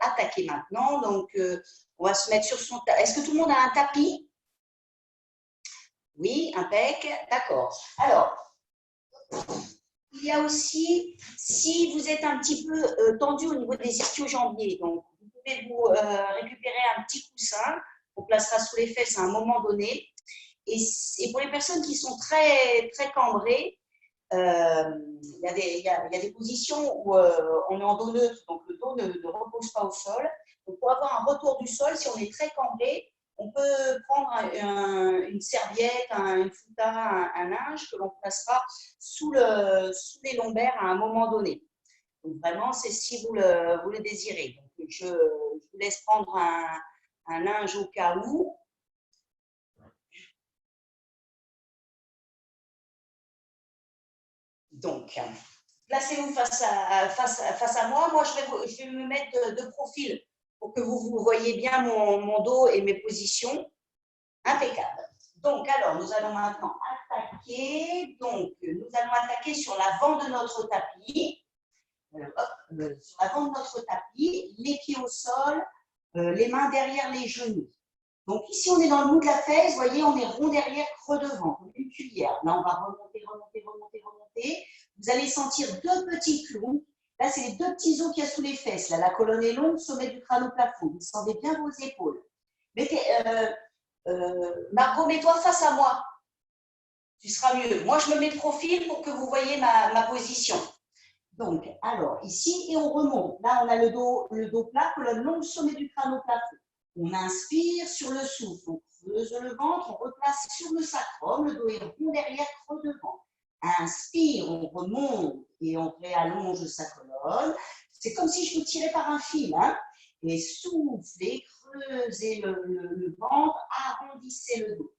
attaquer maintenant. Donc, on va se mettre sur son tapis. Est-ce que tout le monde a un tapis? Oui, impec. D'accord. Alors, il y a aussi, si vous êtes un petit peu tendu au niveau des ischio-jambiers, donc vous pouvez vous récupérer un petit coussin qu'on placera sous les fesses à un moment donné. Et pour les personnes qui sont très, très cambrées, il y a des positions où on est en dos neutre, donc le dos ne repose pas au sol. Donc, pour avoir un retour du sol, si on est très cambré, on peut prendre une serviette, une fouta, un linge que l'on placera sous les lombaires à un moment donné. Donc, vraiment, c'est si vous le désirez. Donc, je vous laisse prendre un linge au cas où. Donc, placez-vous face à moi. Moi, je vais me mettre de profil pour que vous voyez bien mon dos et mes positions. Impeccable. Donc, alors, nous allons maintenant attaquer. Donc, nous allons attaquer sur l'avant de notre tapis. Sur l'avant de notre tapis, les pieds au sol, les mains derrière les genoux. Donc, ici, on est dans le bout de la fesse. Vous voyez, on est rond derrière, creux devant, comme une cuillère. Là, on va remonter, remonter, remonter, remonter. Vous allez sentir deux petits clous. Là, c'est les deux petits os qu'il y a sous les fesses. Là, la colonne est longue, sommet du crâne au plafond. Vous sentez bien vos épaules. Mettez, Margot, mets-toi face à moi. Tu seras mieux. Moi, je me mets de profil pour que vous voyez ma position. Donc, alors, ici, et on remonte. Là, on a le dos plat, colonne longue, sommet du crâne au plafond. On inspire sur le souffle, on creuse le ventre, on replace sur le sacrum, le dos est rond derrière, creux devant. Inspire, on remonte et on réallonge sa colonne. C'est comme si je vous tirais par un fil. Hein, et soufflez, creusez le ventre, arrondissez le dos.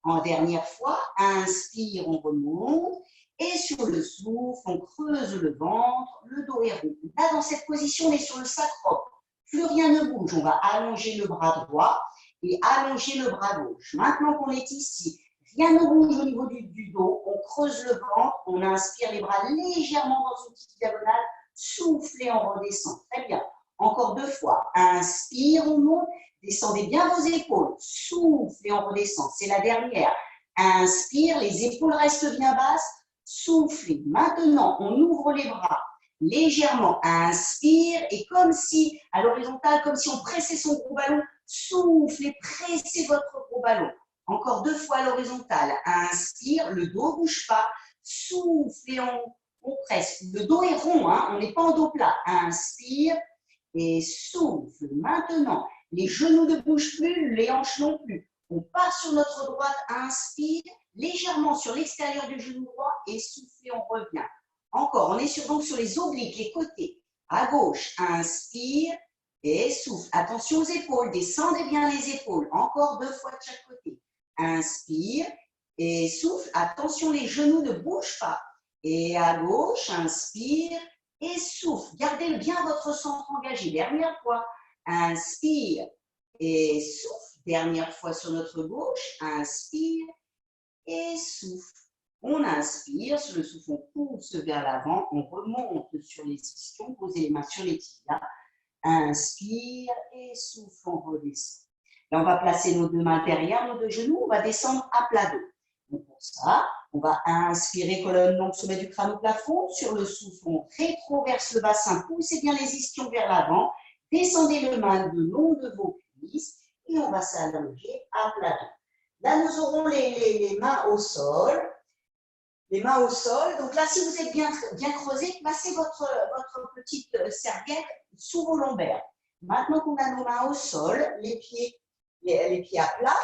En dernière fois, inspire, on remonte. Et sur le souffle, on creuse le ventre, le dos est rond. Là, dans cette position, on est sur le sacrum. Plus rien ne bouge. On va allonger le bras droit et allonger le bras gauche. Maintenant qu'on est ici, rien ne bouge au niveau du dos. On creuse le ventre, on inspire les bras légèrement dans une petite diagonale. Soufflez, on redescend. Très bien. Encore deux fois. Inspire, on monte. Descendez bien vos épaules. Soufflez, on redescend. C'est la dernière. Inspire, les épaules restent bien basses. Soufflez. Maintenant, on ouvre les bras légèrement. Inspire et comme si, à l'horizontale, comme si on pressait son gros ballon, soufflez, pressez votre gros ballon. Encore deux fois à l'horizontale. Inspire, le dos ne bouge pas. Soufflez, on presse. Le dos est rond, hein, on n'est pas en dos plat. Inspire et souffle. Maintenant, les genoux ne bougent plus, les hanches non plus. On part sur notre droite, inspire, légèrement sur l'extérieur du genou droit et soufflez, on revient. Encore, on est donc sur les obliques, les côtés. À gauche, inspire et souffle. Attention aux épaules, descendez bien les épaules. Encore deux fois de chaque côté. Inspire et souffle. Attention, les genoux ne bougent pas. Et à gauche, inspire et souffle. Gardez bien votre centre engagé. Dernière fois, inspire et souffle. Dernière fois sur notre gauche, inspire et souffle. On inspire, sur le souffle, on pousse vers l'avant, on remonte sur les ischions, posez les mains sur les tibias. Inspire et souffle, on redescend. Là, on va placer nos deux mains derrière nos deux genoux, on va descendre à plat dos. Donc pour ça, on va inspirer, colonne longue, sommet du crâne au plafond. Sur le souffle, on rétroverse le bassin, poussez bien les ischions vers l'avant. Descendez le main le long de vos cuisses et on va s'allonger à plat dos. Là, nous aurons les mains au sol. Les mains au sol. Donc là, si vous êtes bien creusé, placez votre petite serviette sous vos lombaires. Maintenant qu'on a nos mains au sol, les pieds à plat,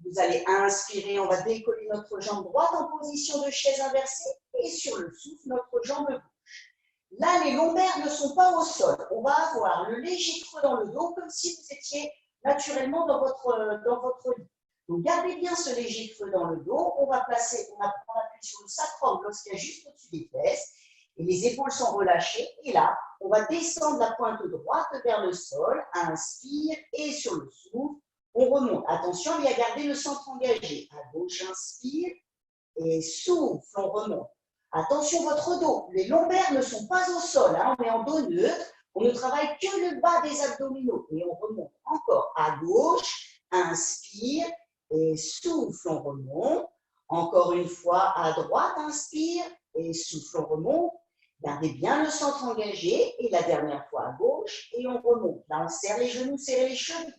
vous allez inspirer, on va décoller notre jambe droite en position de chaise inversée et sur le souffle, notre jambe gauche. Là, les lombaires ne sont pas au sol. On va avoir le léger creux dans le dos comme si vous étiez naturellement dans votre lit. Donc, gardez bien ce léger creux dans le dos. On appuie sur le sacrum lorsqu'il y a juste au-dessus des fesses. Et les épaules sont relâchées. Et là, on va descendre la pointe droite vers le sol. Inspire et sur le souffle, on remonte. Attention, il y a garder le centre engagé. À gauche, inspire et souffle, on remonte. Attention, votre dos. Les lombaires ne sont pas au sol. Hein, on est en dos neutre. On ne travaille que le bas des abdominaux et on remonte encore à gauche, inspire et souffle, on remonte. Encore une fois à droite, inspire et souffle, on remonte. Gardez bien le centre engagé et la dernière fois à gauche et on remonte. Là, on serre les genoux, serre les chevilles.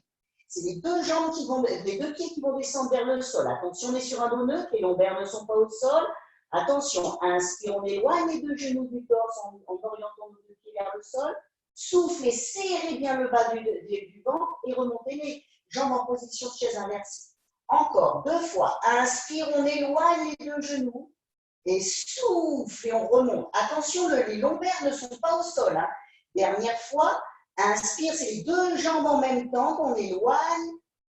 C'est les deux jambes qui vont, les deux pieds qui vont descendre vers le sol. Attention, on est sur un dos neutre, les lombaires ne sont pas au sol. Attention, inspire, on éloigne les deux genoux du torse en orientant nos deux pieds vers le sol. Soufflez, serrez bien le bas du ventre et remontez les jambes en position de chaise inversée. Encore 2 fois. Inspire, on éloigne les deux genoux et souffle et on remonte. Attention, les lombaires ne sont pas au sol. Hein. Dernière fois, inspire, c'est les deux jambes en même temps qu'on éloigne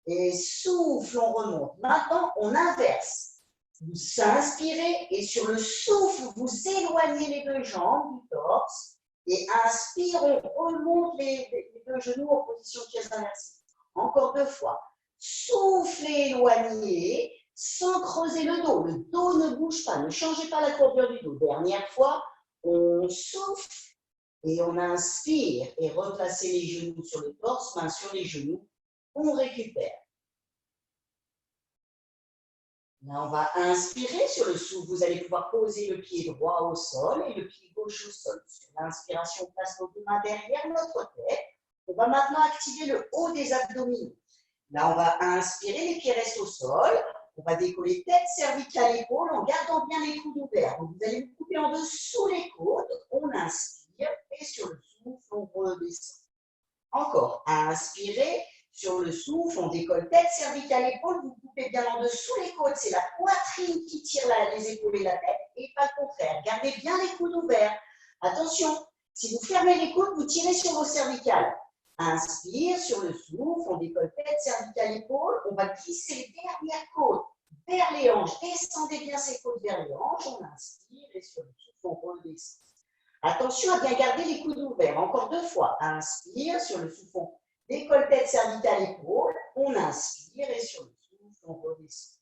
et souffle, on remonte. Maintenant, on inverse. Vous inspirez et sur le souffle, vous éloignez les deux jambes du torse. Et inspire, on remonte les deux genoux en position de chaise inversée. Encore 2 fois. Soufflez, éloignez, sans creuser le dos. Le dos ne bouge pas, ne changez pas la courbure du dos. Dernière fois, on souffle et on inspire. Et replacez les genoux sur le torse, main sur les genoux. On récupère. Là, on va inspirer sur le souffle. Vous allez pouvoir poser le pied droit au sol et le pied gauche au sol. Sur l'inspiration, on place nos deux mains derrière notre tête. On va maintenant activer le haut des abdominaux. Là, on va inspirer, les pieds restent au sol. On va décoller tête, cervicale, épaule en gardant bien les coudes ouverts. Donc, vous allez vous couper en dessous les côtes. On inspire et sur le souffle, on redescend. Encore, inspirez. Sur le souffle, on décolle tête, cervicale, épaule. Vous coupez bien en dessous les côtes. C'est la poitrine qui tire les épaules et la tête et pas le contraire. Gardez bien les coudes ouverts. Attention, si vous fermez les coudes, vous tirez sur vos cervicales. Inspire, sur le souffle, on décolle tête, cervicale, épaule. On va glisser les dernières côtes vers les hanches. Descendez bien ces côtes vers les hanches. On inspire et sur le souffle, on redescend. Attention à bien garder les coudes ouverts. Encore 2 fois. Inspire, sur le souffle, on décolle tête, cervicale, épaule. On inspire et sur le souffle, on redescend.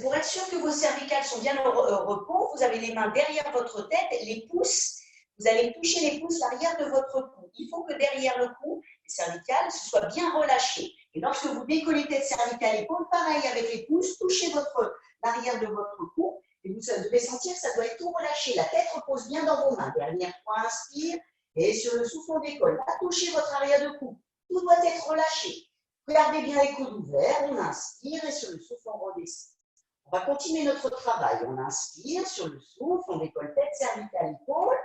Pour être sûr que vos cervicales sont bien au repos, vous avez les mains derrière votre tête, les pouces. Vous allez toucher les pouces l'arrière de votre cou. Il faut que derrière le cou, les cervicales, ce soit bien relâché. Et lorsque vous décollez tête, cervicale, épaule, pareil avec les pouces, touchez l'arrière de votre cou. Et vous devez sentir que ça doit être tout relâché. La tête repose bien dans vos mains. Dernière fois, inspire. Et sur le souffle, on décolle. Là, touchez votre arrière de cou. Tout doit être relâché. Gardez bien les coudes ouverts. On inspire et sur le souffle, on redescend. On va continuer notre travail. On inspire sur le souffle. On décolle tête, cervicale, épaule.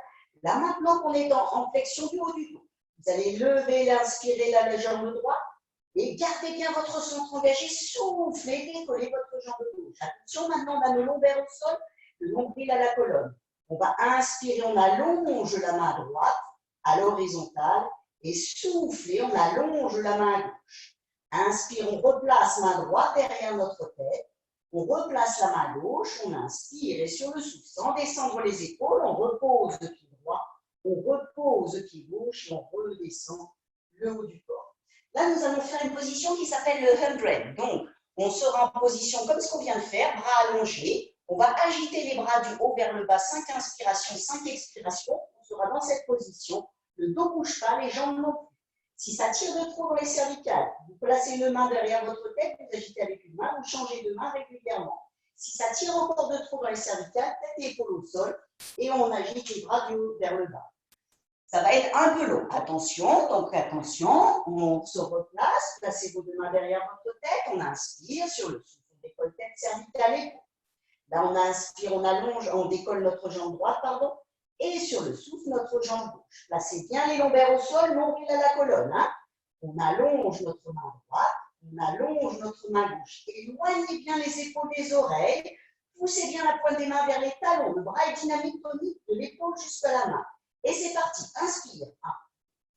Là, maintenant qu'on est en flexion du haut du dos, vous allez lever, inspirer la jambe droite et gardez bien votre centre engagé. Soufflez, décollez votre jambe gauche. Attention, maintenant, on a nos lombaires au sol, le nombril à la colonne. On va inspirer, on allonge la main droite à l'horizontale et soufflez, on allonge la main gauche. Inspire, on replace main droite derrière notre tête. On replace la main gauche, on inspire et sur le souffle, sans descendre les épaules, on repose le pied droit, on repose le pied gauche et on redescend le haut du corps. Là, nous allons faire une position qui s'appelle le 100. Donc, on sera en position comme ce qu'on vient de faire, bras allongés. On va agiter les bras du haut vers le bas, 5 inspirations, 5 expirations. On sera dans cette position. Le dos ne bouge pas, les jambes non plus. Si ça tire de trop dans les cervicales, vous placez une main derrière votre tête, vous agitez avec une main, vous changez de main régulièrement. Si ça tire encore de trop dans les cervicales, tête et épaules au sol, et on agite les bras du haut vers le bas. Ça va être un peu long. Attention, donc attention, on se replace, placez vos deux mains derrière votre tête, on inspire sur le souffle, on décolle tête, cervicale, épaule. Là, on inspire, on allonge, on décolle notre jambe droite, pardon. Et sur le souffle, notre jambe gauche. Placez bien les lombaires au sol, nombril à la colonne. Hein. On allonge notre main droite, on allonge notre main gauche. Éloignez bien les épaules des oreilles. Poussez bien la pointe des mains vers les talons. Le bras est dynamique tonique de l'épaule jusqu'à la main. Et c'est parti. Inspire. 1,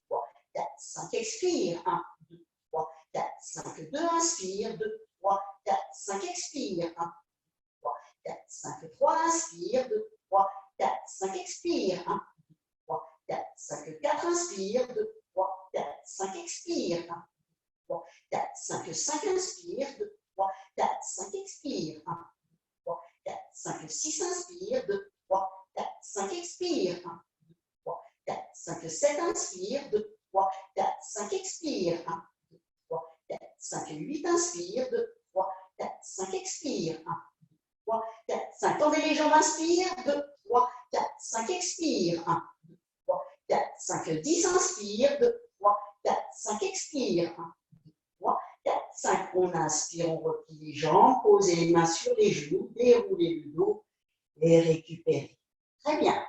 3, 4, 5. Expire. 1, 2, 3, 4, 5. 2. Inspire. 2, 3, 4, 5. Expire. 1, 3, 4, 5. 3. Inspire. 2, 3, 4, 5, expire. 1, 2, 3, 4, 5, 4, inspire. 2, 3, 4, 5, expire. 1, 2, 3, 4, 5, 5, inspire. 2, 3, 4, 5, expire. 1, 2, 3, 4, 5, 6, inspire. 2, 3, 4, 5, expire. 1, 2, 3, 4, 5, 7, inspire, 2, 3, 4, 5, expire, 1, 2, 3, 4, 5, 8, inspire, 2, 3, 4, 5, expire, 1, 3, 4, 5, tendez les jambes, inspire, 2, 3, 4, 5, expire, 1, 2, 3, 4, 5, 10, inspire, 2, 3, 4, 5, expire, 1, 2, 3, 4, 5, on inspire, on replie les jambes, posez les mains sur les genoux, déroulez le dos et récupérez. Très bien.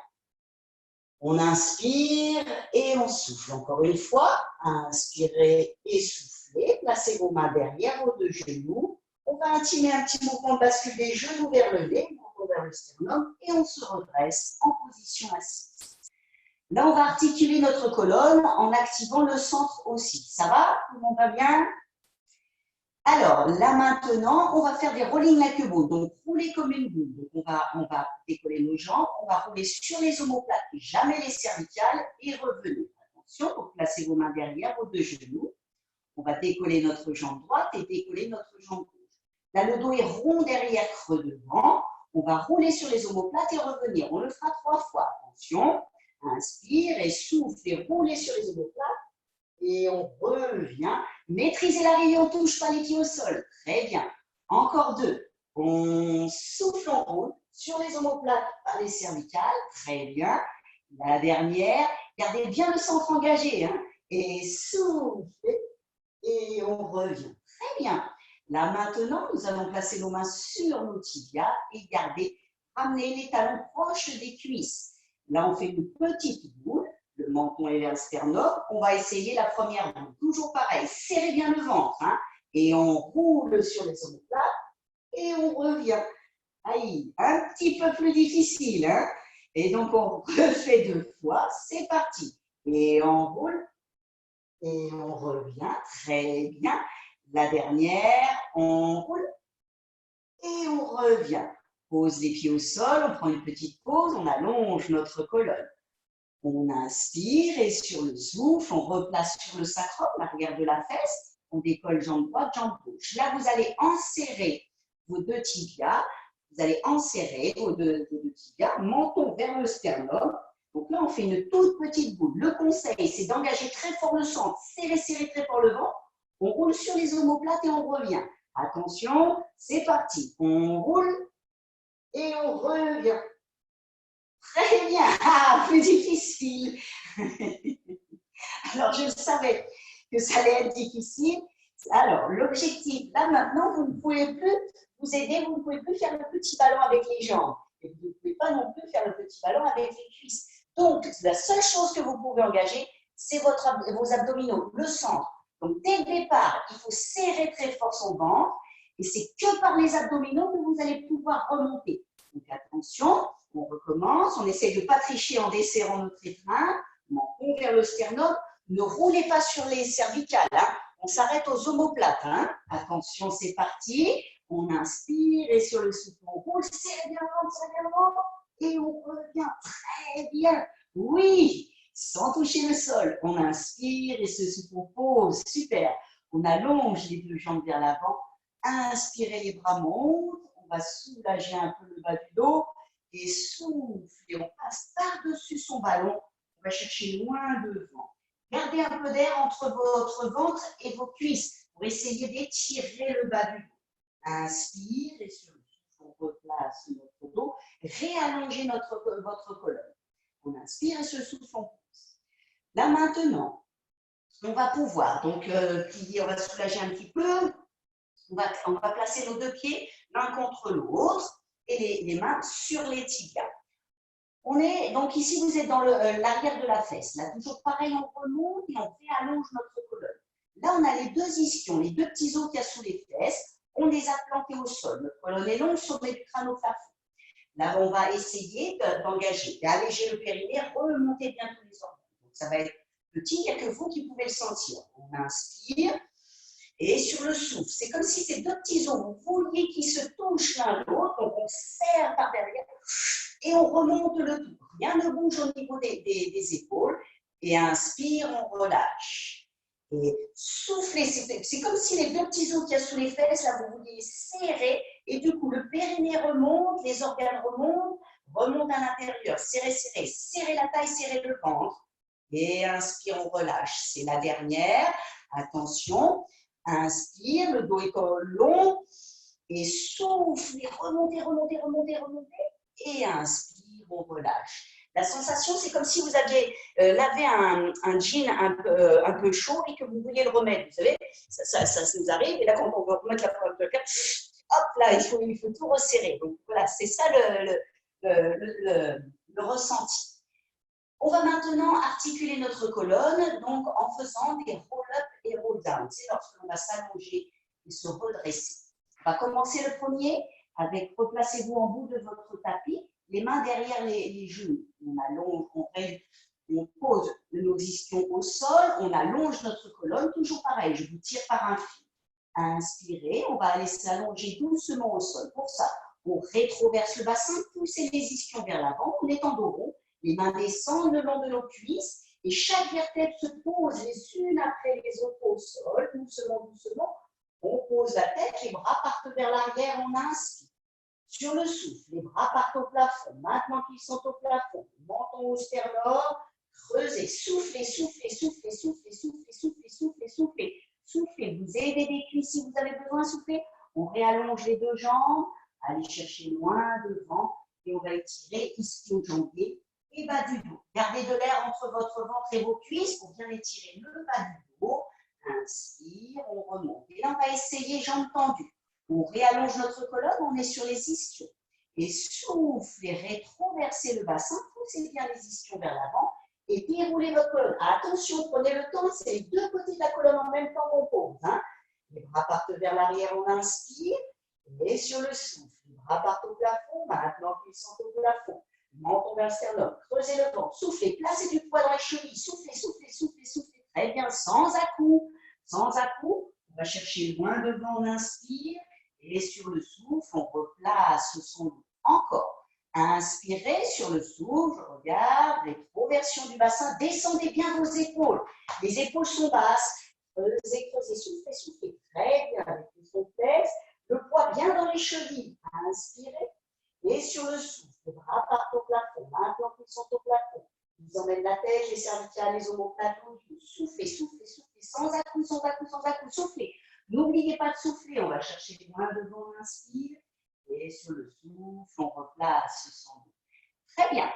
On inspire et on souffle. Encore une fois, inspirez et soufflez. Placez vos mains derrière vos deux genoux. On va intimer un petit mouvement de bascule des genoux vers le nez, menton vers le sternum, et on se redresse en position assise. Là, on va articuler notre colonne en activant le centre aussi. Ça va? Tout le monde va bien? Alors, là maintenant, on va faire des rolling like a ball, donc rouler comme une boule. Donc, on va décoller nos jambes, on va rouler sur les omoplates, jamais les cervicales, et revenez. Attention, pour placer vos mains derrière vos deux genoux. On va décoller notre jambe droite et décoller notre jambe gauche. Là, le dos est rond derrière, creux devant. On va rouler sur les omoplates et revenir. On le fera 3 fois. Attention, inspire et souffle et roulez sur les omoplates. Et on revient. Maîtrisez l'arrivée, on ne touche pas les pieds au sol. Très bien. Encore 2. On souffle, on roule sur les omoplates, pas les cervicales. Très bien. La dernière, gardez bien le centre engagé. Hein, et soufflez. Et on revient. Très bien. Là maintenant, nous allons placer nos mains sur nos tibias et garder, ramener les talons proches des cuisses. Là, on fait une petite boule. Le menton est vers le sternum. On va essayer la première boule. Toujours pareil, serrez bien le ventre. Hein, et on roule sur les omoplates et on revient. Aïe, un petit peu plus difficile. Hein, et donc, on refait 2 fois. C'est parti. Et on roule. Et on revient. Très bien. La dernière, on roule. Et on revient. Pose les pieds au sol. On prend une petite pause. On allonge notre colonne. On inspire et sur le souffle, on replace sur le sacrum, l'arrière de la fesse, on décolle jambe droite, jambe gauche. Là, vous allez enserrer vos deux tibias, vous allez enserrer vos deux tibias, menton vers le sternum. Donc là, on fait une toute petite boule. Le conseil, c'est d'engager très fort le centre, serrer, serrer très fort le ventre. On roule sur les omoplates et on revient. Attention, c'est parti. On roule et on revient. Très bien. Ah, plus difficile. Alors, je savais que ça allait être difficile. Alors, l'objectif, là, maintenant, vous ne pouvez plus vous aider, vous ne pouvez plus faire le petit ballon avec les jambes. Et vous ne pouvez pas non plus faire le petit ballon avec les cuisses. Donc, la seule chose que vous pouvez engager, c'est vos abdominaux, le centre. Donc, dès le départ, il faut serrer très fort son ventre. Et c'est que par les abdominaux que vous allez pouvoir remonter. Donc, attention. On recommence, on essaie de ne pas tricher en desserrant notre étreinte, menton vers le sternum. Ne roulez pas sur les cervicales, hein. On s'arrête aux omoplates. Hein. Attention, c'est parti. On inspire et sur le souffle, on roule, serrez bien le ventre, et on revient. Très bien. Oui, sans toucher le sol. On inspire et se souffle, on pose. Super. On allonge les deux jambes vers l'avant. Inspirez, les bras montent. On va soulager un peu le bas du dos. Et souffle, et on passe par-dessus son ballon, on va chercher loin devant. Gardez un peu d'air entre votre ventre et vos cuisses pour essayer d'étirer le bas du dos. Inspire et sur le souffle, on replace notre dos, réallongez votre colonne. On inspire et sur le souffle, on pousse. Là maintenant, on va pouvoir, donc on va soulager un petit peu, on va placer nos deux pieds l'un contre l'autre. Et les mains sur les tibias. On est, donc ici, vous êtes dans l'arrière de la fesse. Là, toujours pareil, on remonte et on réallonge notre colonne. Là, on a les deux ischions, les deux petits os qu'il y a sous les fesses. On les a plantés au sol. Notre colonne est longue, sommet du crâne au plafond. Là, on va essayer d'engager, d'alléger le périnée, remonter bien tous les organes. Donc, ça va être petit, il n'y a que vous qui pouvez le sentir. On inspire. Et sur le souffle, c'est comme si ces deux petits os, vous vouliez qu'ils se touchent l'un l'autre, donc on serre par derrière et on remonte le tout. Rien ne bouge au niveau des épaules. Et inspire, on relâche. Et soufflez, c'est comme si les deux petits os qu'il y a sous les fesses, là, vous vouliez serrer, et du coup, le périnée remonte, les organes remontent à l'intérieur. Serrez, serrez, serrez la taille, serrez le ventre. Et inspire, on relâche. C'est la dernière. Attention. Inspire, le dos est long. Et souffle, et remontez, remontez, remontez, remontez. Et inspire, on relâche. La sensation, c'est comme si vous aviez lavé un jean un peu chaud et que vous vouliez le remettre. Vous savez, ça nous arrive. Et là, quand on va remettre la pointe de cap, hop, là, il faut tout resserrer. Donc voilà, c'est ça le ressenti. On va maintenant articuler notre colonne donc en faisant des roll-up et roll-down. C'est lorsque l'on va s'allonger et se redresser. On va commencer le premier avec, replacez-vous en bout de votre tapis, les mains derrière les genoux. On allonge, on pose nos ischions au sol, on allonge notre colonne, toujours pareil, je vous tire par un fil. Inspirez, on va aller s'allonger doucement au sol. Pour ça, on rétroverse le bassin, poussez les ischions vers l'avant, on est en dos rond. Les mains descendent le long de nos cuisses et chaque vertèbre se pose les unes après les autres au sol, doucement, doucement. On pose la tête, les bras partent vers l'arrière, on inspire. Sur le souffle, les bras partent au plafond. Maintenant qu'ils sont au plafond, menton au sternum, creusez, soufflez, soufflez, soufflez, soufflez, soufflez, soufflez, soufflez, soufflez, soufflez. Vous aidez des cuisses si vous avez besoin de souffler. On réallonge les deux jambes, allez chercher loin devant et on va étirer ischio-jambier et bas du dos. Gardez de l'air entre votre ventre et vos cuisses pour bien étirer le bas du dos. Inspire, on remonte. Et là, on va essayer jambes tendues. On réallonge notre colonne, on est sur les ischions. Et soufflez, rétroversez le bassin, poussez bien les ischions vers l'avant et déroulez votre colonne. Attention, prenez le temps, c'est les deux côtés de la colonne en même temps qu'on pose. Les bras partent vers l'arrière, on inspire. Et sur le souffle, les bras partent au plafond, maintenant qu'ils sont au plafond. Menton vers le sternum, creusez le ventre, soufflez, placez du poids dans les chevilles, soufflez, soufflez, soufflez, soufflez, très bien, sans à-coups, sans à-coups. On va chercher loin devant, on inspire, et sur le souffle, on replace son dos. Encore, inspirez sur le souffle, regarde, rétroversion du bassin, descendez bien vos épaules, les épaules sont basses, creusez, creusez, soufflez, soufflez, très bien, avec le souplesse, le poids bien dans les chevilles, inspirez, et sur le souffle, les bras partent au plafond. Maintenant qu'ils sont au plafond, ils emmènent la tête, les cervicales, les omoplates. Soufflez, soufflez, soufflez, sans à-coups, sans à-coups, sans à-coups, soufflez. N'oubliez pas de souffler. On va chercher loin devant, on inspire. Et sur le souffle, on replace son dos. Très bien.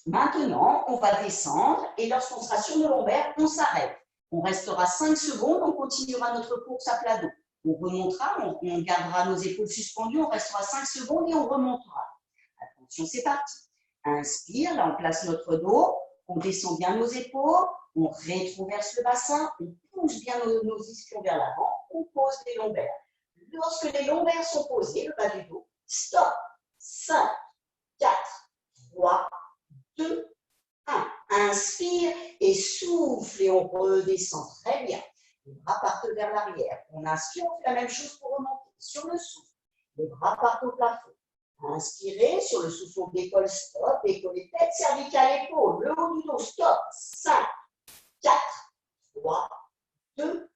Maintenant, on va descendre et lorsqu'on sera sur nos lombaires, on s'arrête. On restera 5 secondes, on continuera notre course à plat dos. On remontera, on gardera nos épaules suspendues, on restera 5 secondes et on remontera. Attention, c'est parti. Inspire, là on place notre dos, on descend bien nos épaules, on rétroverse le bassin, on pousse bien nos ischions vers l'avant, on pose les lombaires. Lorsque les lombaires sont posés, le bas du dos, stop. 5, 4, 3, 2, 1. Inspire et souffle et on redescend. Très bien. Les bras partent vers l'arrière. On inspire, on fait la même chose pour remonter. Sur le souffle, les bras partent au plafond. Inspirez, sur le souffle, on décolle, stop, décollez tête, cervicale, épaule, le haut du dos, stop. 5, 4, 3, 2,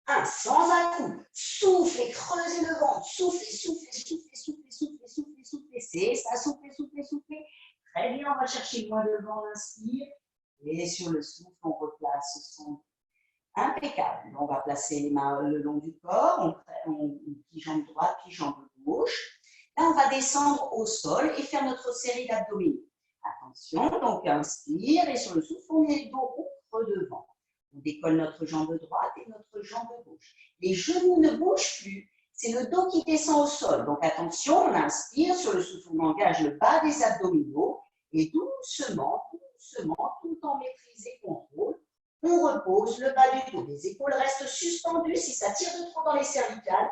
1. Sans à-coups. Soufflez, creusez le ventre. Soufflez, soufflez, soufflez, soufflez, soufflez, soufflez, soufflez. C'est ça, soufflez, soufflez, soufflez. Très bien, on va chercher loin devant, on inspire. Et sur le souffle, on replace son impeccable. On va placer les mains le long du corps, on plie jambe droite, plie jambe gauche. Là, on va descendre au sol et faire notre série d'abdominaux. Attention, donc inspire et sur le souffle, on est dos rond, creux devant. On décolle notre jambe droite et notre jambe gauche. Les genoux ne bougent plus, c'est le dos qui descend au sol. Donc attention, on inspire, sur le souffle, on engage le bas des abdominaux et doucement, doucement, tout en maîtrise et contrôle, on repose le bas du dos. Les épaules restent suspendues. Si ça tire de trop dans les cervicales,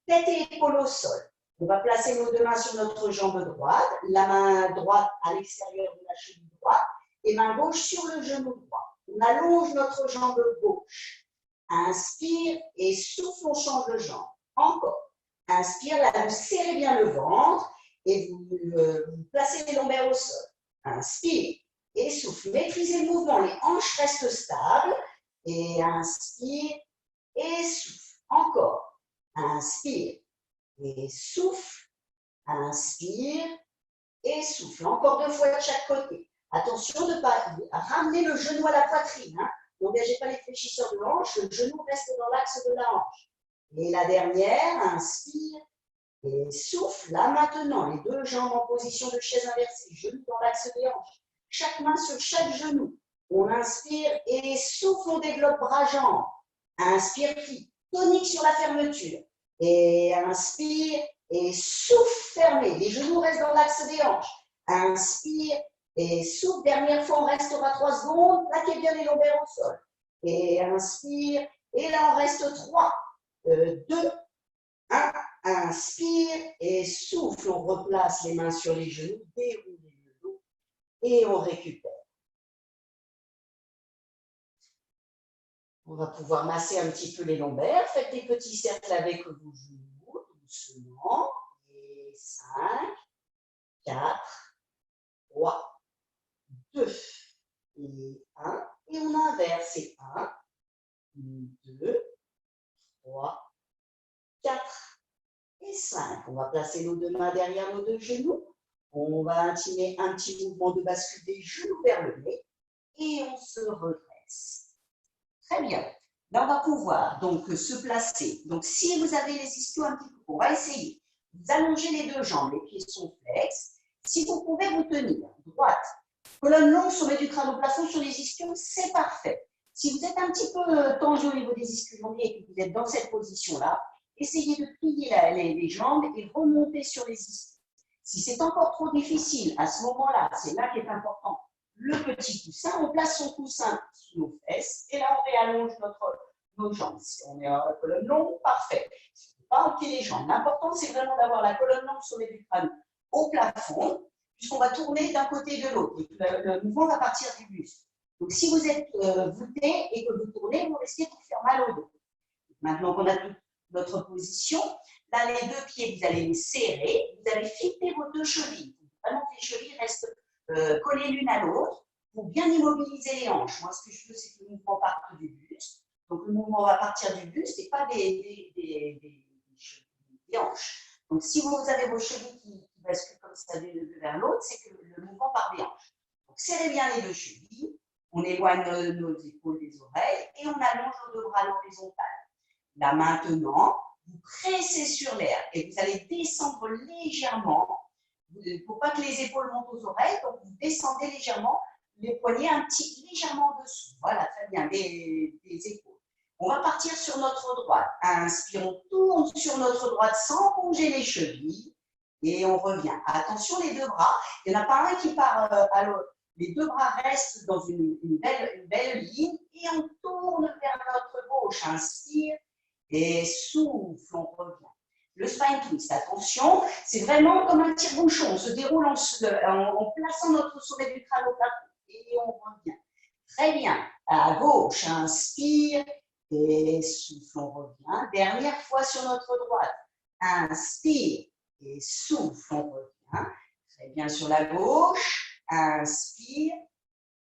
tête et épaules au sol. On va placer nos deux mains sur notre jambe droite, la main droite à l'extérieur de la cheville droite et main gauche sur le genou droit. On allonge notre jambe gauche. Inspire et souffle, on change de jambe. Encore. Inspire, là vous serrez bien le ventre et vous placez les lombaires au sol. Inspire et souffle. Maîtrisez le mouvement, les hanches restent stables. Et inspire et souffle. Encore. Inspire et souffle. Inspire et souffle. Encore 2 fois de chaque côté. Attention de ne pas ramener le genou à la poitrine. Hein. N'engagez pas les fléchisseurs de hanche, le genou reste dans l'axe de la hanche. Et la dernière, inspire et souffle. Là maintenant, les deux jambes en position de chaise inversée, genoux dans l'axe des hanches. Chaque main sur chaque genou. On inspire et souffle, on développe bras-jambes. Inspire, plie, tonique sur la fermeture. Et inspire et souffle, fermé. Les genoux restent dans l'axe des hanches. Inspire et souffle. Dernière fois, on restera 3 secondes. Plaquez bien les lombaires au sol. Et inspire. Et là, on reste 3, 2, 1. Inspire et souffle. On replace les mains sur les genoux. Déroulez le dos et on récupère. On va pouvoir masser un petit peu les lombaires. Faites des petits cercles avec vos genoux, doucement. Et 5, 4, 3, 2 et 1. Et on inverse. C'est 1, 2, 3, 4 et 5. On va placer nos deux mains derrière nos deux genoux. On va intimer un petit mouvement de bascule des genoux vers le nez. Et on se redresse. Très bien. Là, on va pouvoir donc se placer. Donc, si vous avez les ischios un petit peu, on va essayer. Vous allongez les deux jambes, les pieds sont flex. Si vous pouvez vous tenir droite, colonne longue, sommet du crâne au plafond sur les ischios, c'est parfait. Si vous êtes un petit peu tendu au niveau des ischio-jambiers et que vous êtes dans cette position-là, essayez de plier les jambes et remonter sur les ischios. Si c'est encore trop difficile, à ce moment-là, c'est là qu'est important. Le petit coussin, on place son coussin sous nos fesses et là, on réallonge nos jambes. Si on est en colonne longue, parfait. Si on ne peut pas empiler les jambes, l'important, c'est vraiment d'avoir la colonne longue sommet du crâne au plafond, puisqu'on va tourner d'un côté et de l'autre. Le mouvement va partir du buste. Donc, si vous êtes voûté et que vous tournez, vous risquez de vous faire mal au dos. Maintenant qu'on a toute notre position, là, les deux pieds, vous allez les serrer, vous allez fitter vos deux chevilles. Vraiment que les chevilles restent collées l'une à l'autre pour bien immobiliser les hanches. Moi, ce que je veux, c'est que le mouvement parte du buste. Donc, le mouvement va partir du buste et pas des hanches. Donc, si vous avez vos chevilles qui basculent comme ça l'une vers l'autre, c'est que le mouvement part des hanches. Donc, serrez bien les deux chevilles, on éloigne nos épaules des oreilles et on allonge nos deux bras à l'horizontale. Là, maintenant, vous pressez sur l'air et vous allez descendre légèrement. Il ne faut pas que les épaules montent aux oreilles, donc vous descendez légèrement, les poignets un petit légèrement en dessous. Voilà, très bien, des épaules. On va partir sur notre droite. Inspire, on tourne sur notre droite sans bouger les chevilles et on revient. Attention, les deux bras, il n'y en a pas un qui part à l'autre. Les deux bras restent dans une belle ligne et on tourne vers notre gauche. Inspire et souffle, on revient. Le spine twist, attention, c'est vraiment comme un tire-bouchon. On se déroule en plaçant notre sommet du crâne au plafond et on revient. Très bien. À gauche, inspire et souffle, on revient. Dernière fois sur notre droite. Inspire et souffle, on revient. Très bien sur la gauche. Inspire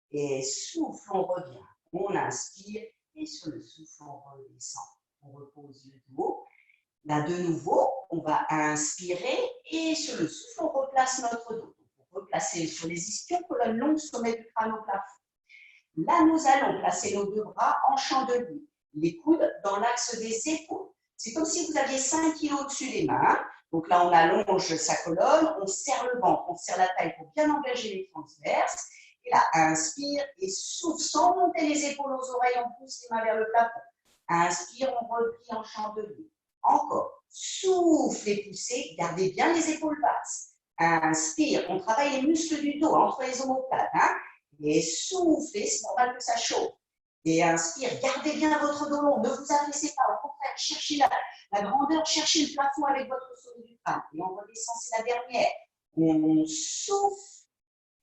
et souffle, on revient. On inspire et sur le souffle, on redescend. On repose le dos. Là, de nouveau, on va inspirer et sur le souffle, on replace notre dos. On replacer sur les ischios, colonne longue, sommet du crâne au plafond. Là, nous allons placer nos deux bras en champ de lit, les coudes dans l'axe des épaules. C'est comme si vous aviez 5 kg au-dessus des mains. Donc là, on allonge sa colonne, on serre le ventre, on serre la taille pour bien engager les transverses. Et là, inspire et souffle sans monter les épaules aux oreilles, on pousse les mains vers le plafond. Inspire, on replie en champ de lit. Encore, souffle et poussez, gardez bien les épaules basses. Inspire, on travaille les muscles du dos entre les omoplates. Hein? Et soufflez, c'est normal que ça chauffe. Et inspire, gardez bien votre dos long, ne vous affaissez pas, au contraire, cherchez la grandeur, cherchez le plafond avec votre sommet du crâne. Et on redescend, c'est la dernière. On souffle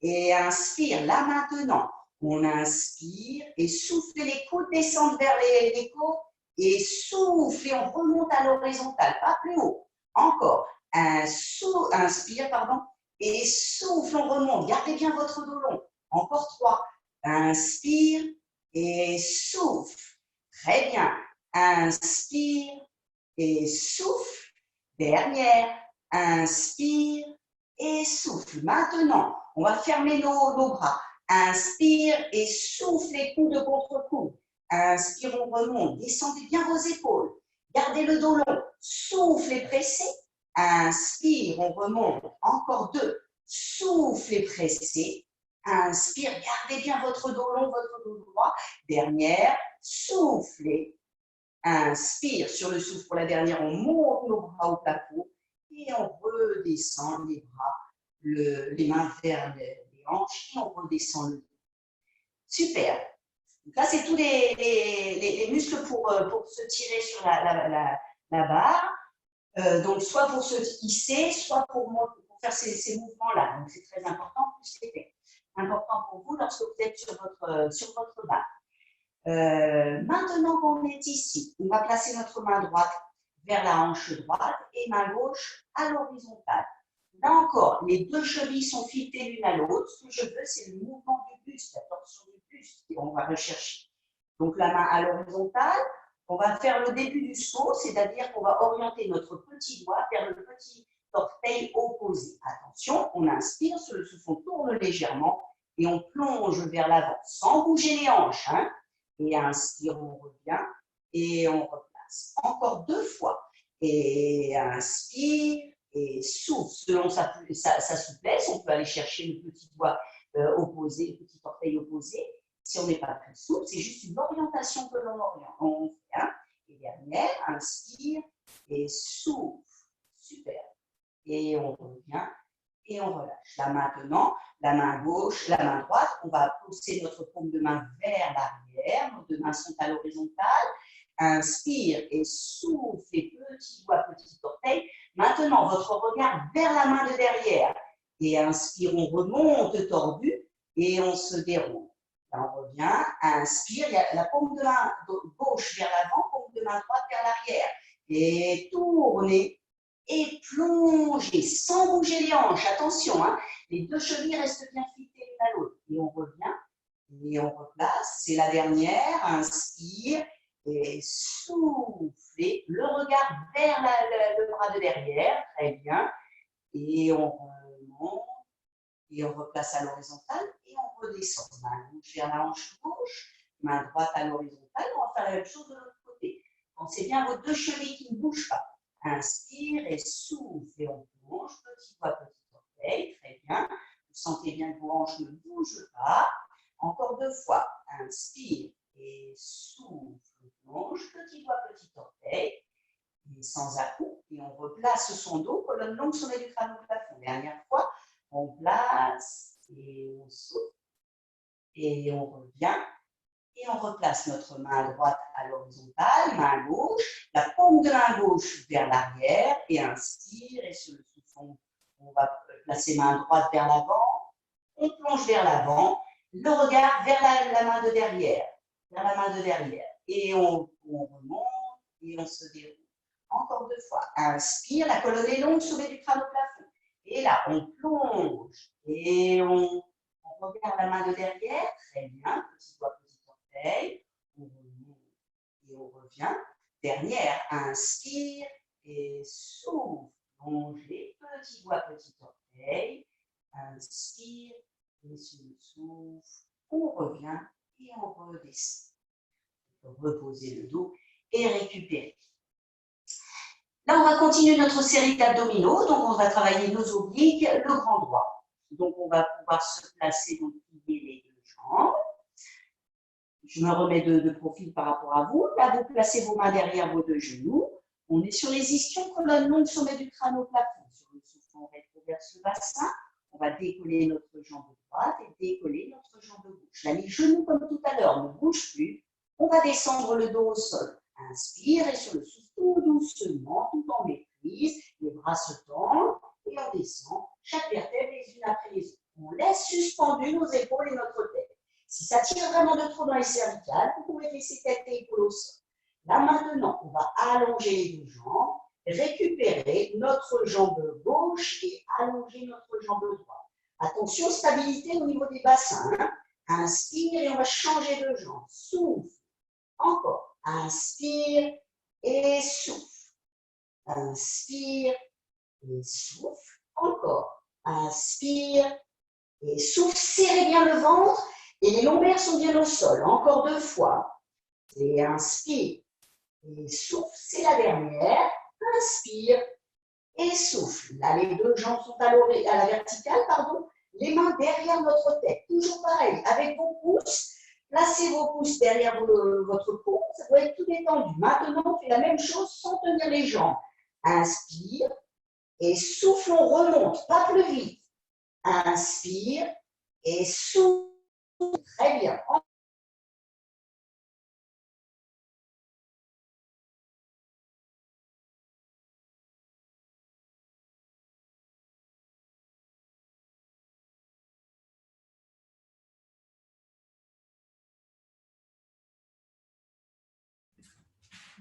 et inspire. Là maintenant, on inspire et souffle, les coudes descendent vers les côtes. Et souffle et on remonte à l'horizontale, pas plus haut. Encore, inspire, pardon, et souffle, on remonte. Gardez bien votre dos long. Encore 3. Inspire et souffle. Très bien. Inspire et souffle. Dernière. Inspire et souffle. Maintenant, on va fermer nos bras. Inspire et soufflez coude contre coude. Inspire, on remonte. Descendez bien vos épaules. Gardez le dos long. Souffle et pressez. Inspire, on remonte. Encore 2. Souffle et pressez. Inspire, gardez bien votre dos long, votre dos droit. Dernière, soufflez. Inspire, sur le souffle pour la dernière, on monte nos bras au plafond et on redescend les bras, les mains vers les hanches et on redescend le dos. Super. Donc là, c'est tous les muscles pour se tirer sur la barre. Donc, soit pour se hisser, soit pour faire ces mouvements-là. Donc, c'est très important, plus c'est important pour vous lorsque vous êtes sur votre barre. Maintenant qu'on est ici, on va placer notre main droite vers la hanche droite et main gauche à l'horizontale. Là encore, les 2 chevilles sont filetées l'une à l'autre. Ce que je veux, c'est le mouvement du buste, la torsion du buste qu'on va rechercher. Donc, la main à l'horizontale, on va faire le début du saut, c'est-à-dire qu'on va orienter notre petit doigt vers le petit orteil opposé. Attention, on inspire, sur le souffle, on tourne légèrement et on plonge vers l'avant, sans bouger les hanches. Hein. Et inspire, on revient et on replace. Encore 2 fois. Et inspire et souffle. Selon sa souplesse, on peut aller chercher le petit doigt opposé, le petit orteil opposé. Si on n'est pas très souple, c'est juste une orientation que l'on oriente. On fait un. Et dernière, inspire et souffle. Super. Et on revient et on relâche. Là maintenant, la main gauche, la main droite, on va pousser notre paume de main vers l'arrière. Nos 2 mains sont à l'horizontale. Inspire et souffle, et petit doigt, petit orteil. Maintenant, votre regard vers la main de derrière. Et inspire, on remonte tordu et on se déroule. Là, on revient, inspire, il y a la paume de main gauche vers l'avant, paume de main droite vers l'arrière. Et tournez et plongez sans bouger les hanches. Attention, hein, les 2 chevilles restent bien filetées l'une à l'autre. Et on revient et on replace. C'est la dernière. Inspire et soufflez. Le regard vers le bras de derrière. Très bien. Et on remonte. Et on replace à l'horizontale et on redescend. Main gauche vers la hanche gauche, main droite à l'horizontale. On va faire la même chose de l'autre côté. Pensez bien à vos 2 chevilles qui ne bougent pas. Inspire et souffle et on plonge. Petit doigt, petit orteil. Très bien. Vous sentez bien que vos hanches ne bougent pas. Encore 2 fois. Inspire et souffle. Plonge. Petit doigt, petit orteil. Et sans à-coups. Et on replace son dos, colonne longue, sommet du crâne au plafond. Dernière fois. On place et on souffle et on revient et on replace notre main droite à l'horizontale, main gauche, la paume de main gauche vers l'arrière et inspire et sur le souffle, on va placer main droite vers l'avant, on plonge vers l'avant, le regard vers la main de derrière, et on remonte et on se déroule. Encore 2 fois. Inspire, la colonne est longue, sommet du crâne au plafond. Et là, on plonge et on regarde la main de derrière. Très bien. Petit doigt, petit orteil. On remonte et on revient. Dernière, inspire et souffle. Plongez. Petit doigt, petit orteil. Inspire et sur le souffle. On revient et on redescend. On peut reposer le dos et récupérer. Là, on va continuer notre série d'abdominaux. Donc, on va travailler nos obliques, le grand droit. Donc, on va pouvoir se placer, donc, plier les 2 jambes. Je me remets de profil par rapport à vous. Là, vous placez vos mains derrière vos 2 genoux. On est sur les ischions, colonne longue, sommet du crâne au plafond. Sur le souffle, on rétroverse le bassin. On va décoller notre jambe droite et décoller notre jambe gauche. Là, les genoux, comme tout à l'heure, ne bougent plus. On va descendre le dos au sol. Inspire et sur le souffle, tout doucement, tout en maîtrise. Les bras se tendent et on descend chaque vertèbre les unes après les autres. On laisse suspendues nos épaules et notre tête. Si ça tire vraiment de trop dans les cervicales, vous pouvez laisser tête et épaules au sol. Là maintenant, on va allonger les 2 jambes, récupérer notre jambe gauche et allonger notre jambe droite. Attention, stabilité au niveau des bassins. Hein. Inspire et on va changer de jambe. Souffle. Encore. Inspire et souffle. Inspire et souffle. Encore. Inspire Et souffle, serrez bien le ventre et les lombaires sont bien au sol. Encore 2 fois. Et inspire. Et souffle, c'est la dernière. Inspire et souffle. Là, les 2 jambes sont à la verticale, pardon. Les mains derrière notre tête. Toujours pareil, avec vos pouces. Placez vos pouces derrière votre peau. Ça doit être tout détendu. Maintenant, on fait la même chose sans tenir les jambes. Inspire et souffle, on remonte. Pas plus vite. Inspire et souffle. Très bien.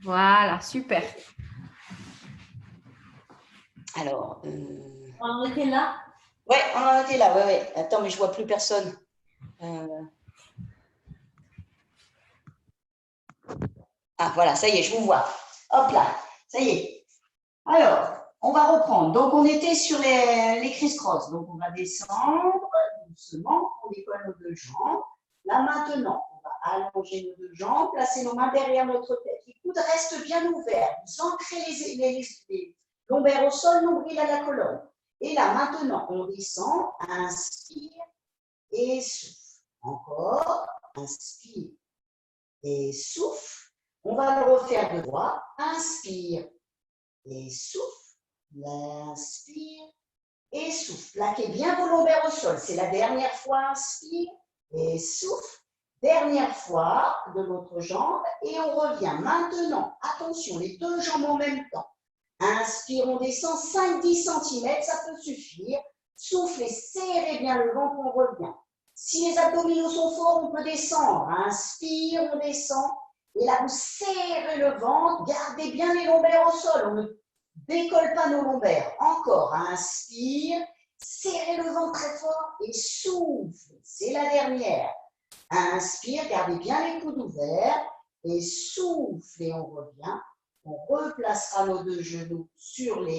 Voilà, super. Alors, On en était là? Ouais, on en était là. Ouais. Attends, mais je vois plus personne. Ah, voilà, ça y est, je vous vois. Hop là, ça y est. Alors, on va reprendre. Donc, on était sur les criss-cross. Donc, on va descendre doucement. On décolle nos 2 jambes. Là, maintenant, on va allonger nos 2 jambes, placer nos mains derrière notre tête. Les coudes restent bien ouverts. Vous ancrez les lombaires au sol, nombril à la colonne. Et là, maintenant, on descend. Inspire et souffle. Encore. Inspire et souffle. On va le refaire de droit. Inspire et souffle. Inspire et souffle. Plaquez bien vos lombaires au sol. C'est la dernière fois. Inspire et souffle. Dernière fois de l'autre jambe et on revient. Maintenant, attention, les 2 jambes en même temps. Inspire, on descend 5-10 cm, ça peut suffire. Soufflez, serrez bien le ventre, on revient. Si les abdominaux sont forts, on peut descendre. Inspire, on descend. Et là, vous serrez le ventre, gardez bien les lombaires au sol. On ne décolle pas nos lombaires. Encore, inspire, serrez le ventre très fort et souffle. C'est la dernière. Inspire, gardez bien les coudes ouverts et souffle et on revient. On replacera nos 2 genoux sur le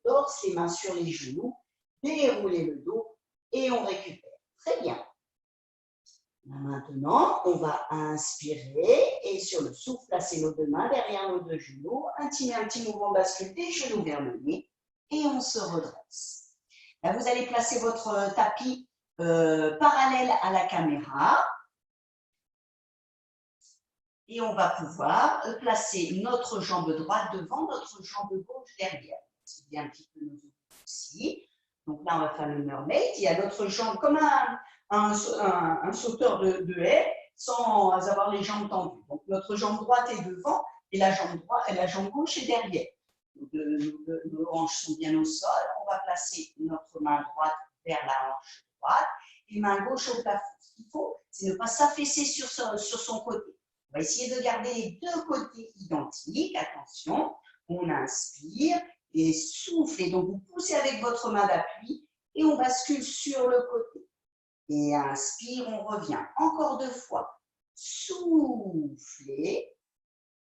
torse, les mains sur les genoux, déroulez le dos et on récupère. Très bien. Maintenant, on va inspirer et sur le souffle, placer nos 2 mains derrière nos 2 genoux, un petit mouvement bascule des genoux vers le nez et on se redresse. Là, vous allez placer votre tapis parallèle à la caméra et on va pouvoir placer notre jambe droite devant, notre jambe gauche derrière. C'est bien un petit peu nos autres aussi. Donc là, on va faire le mermaid. Il y a l'autre jambe comme un sauteur de haie sans avoir les jambes tendues. Donc notre jambe droite est devant et la jambe gauche est derrière. Donc, nos hanches sont bien au sol. On va placer notre main droite vers la hanche droite et main gauche au plafond. Ce qu'il faut, c'est ne pas s'affaisser sur son côté. On va essayer de garder les 2 côtés identiques. Attention, on inspire et souffle. Et donc, vous poussez avec votre main d'appui et on bascule sur le côté. Et inspire, on revient. Encore 2 fois. Soufflez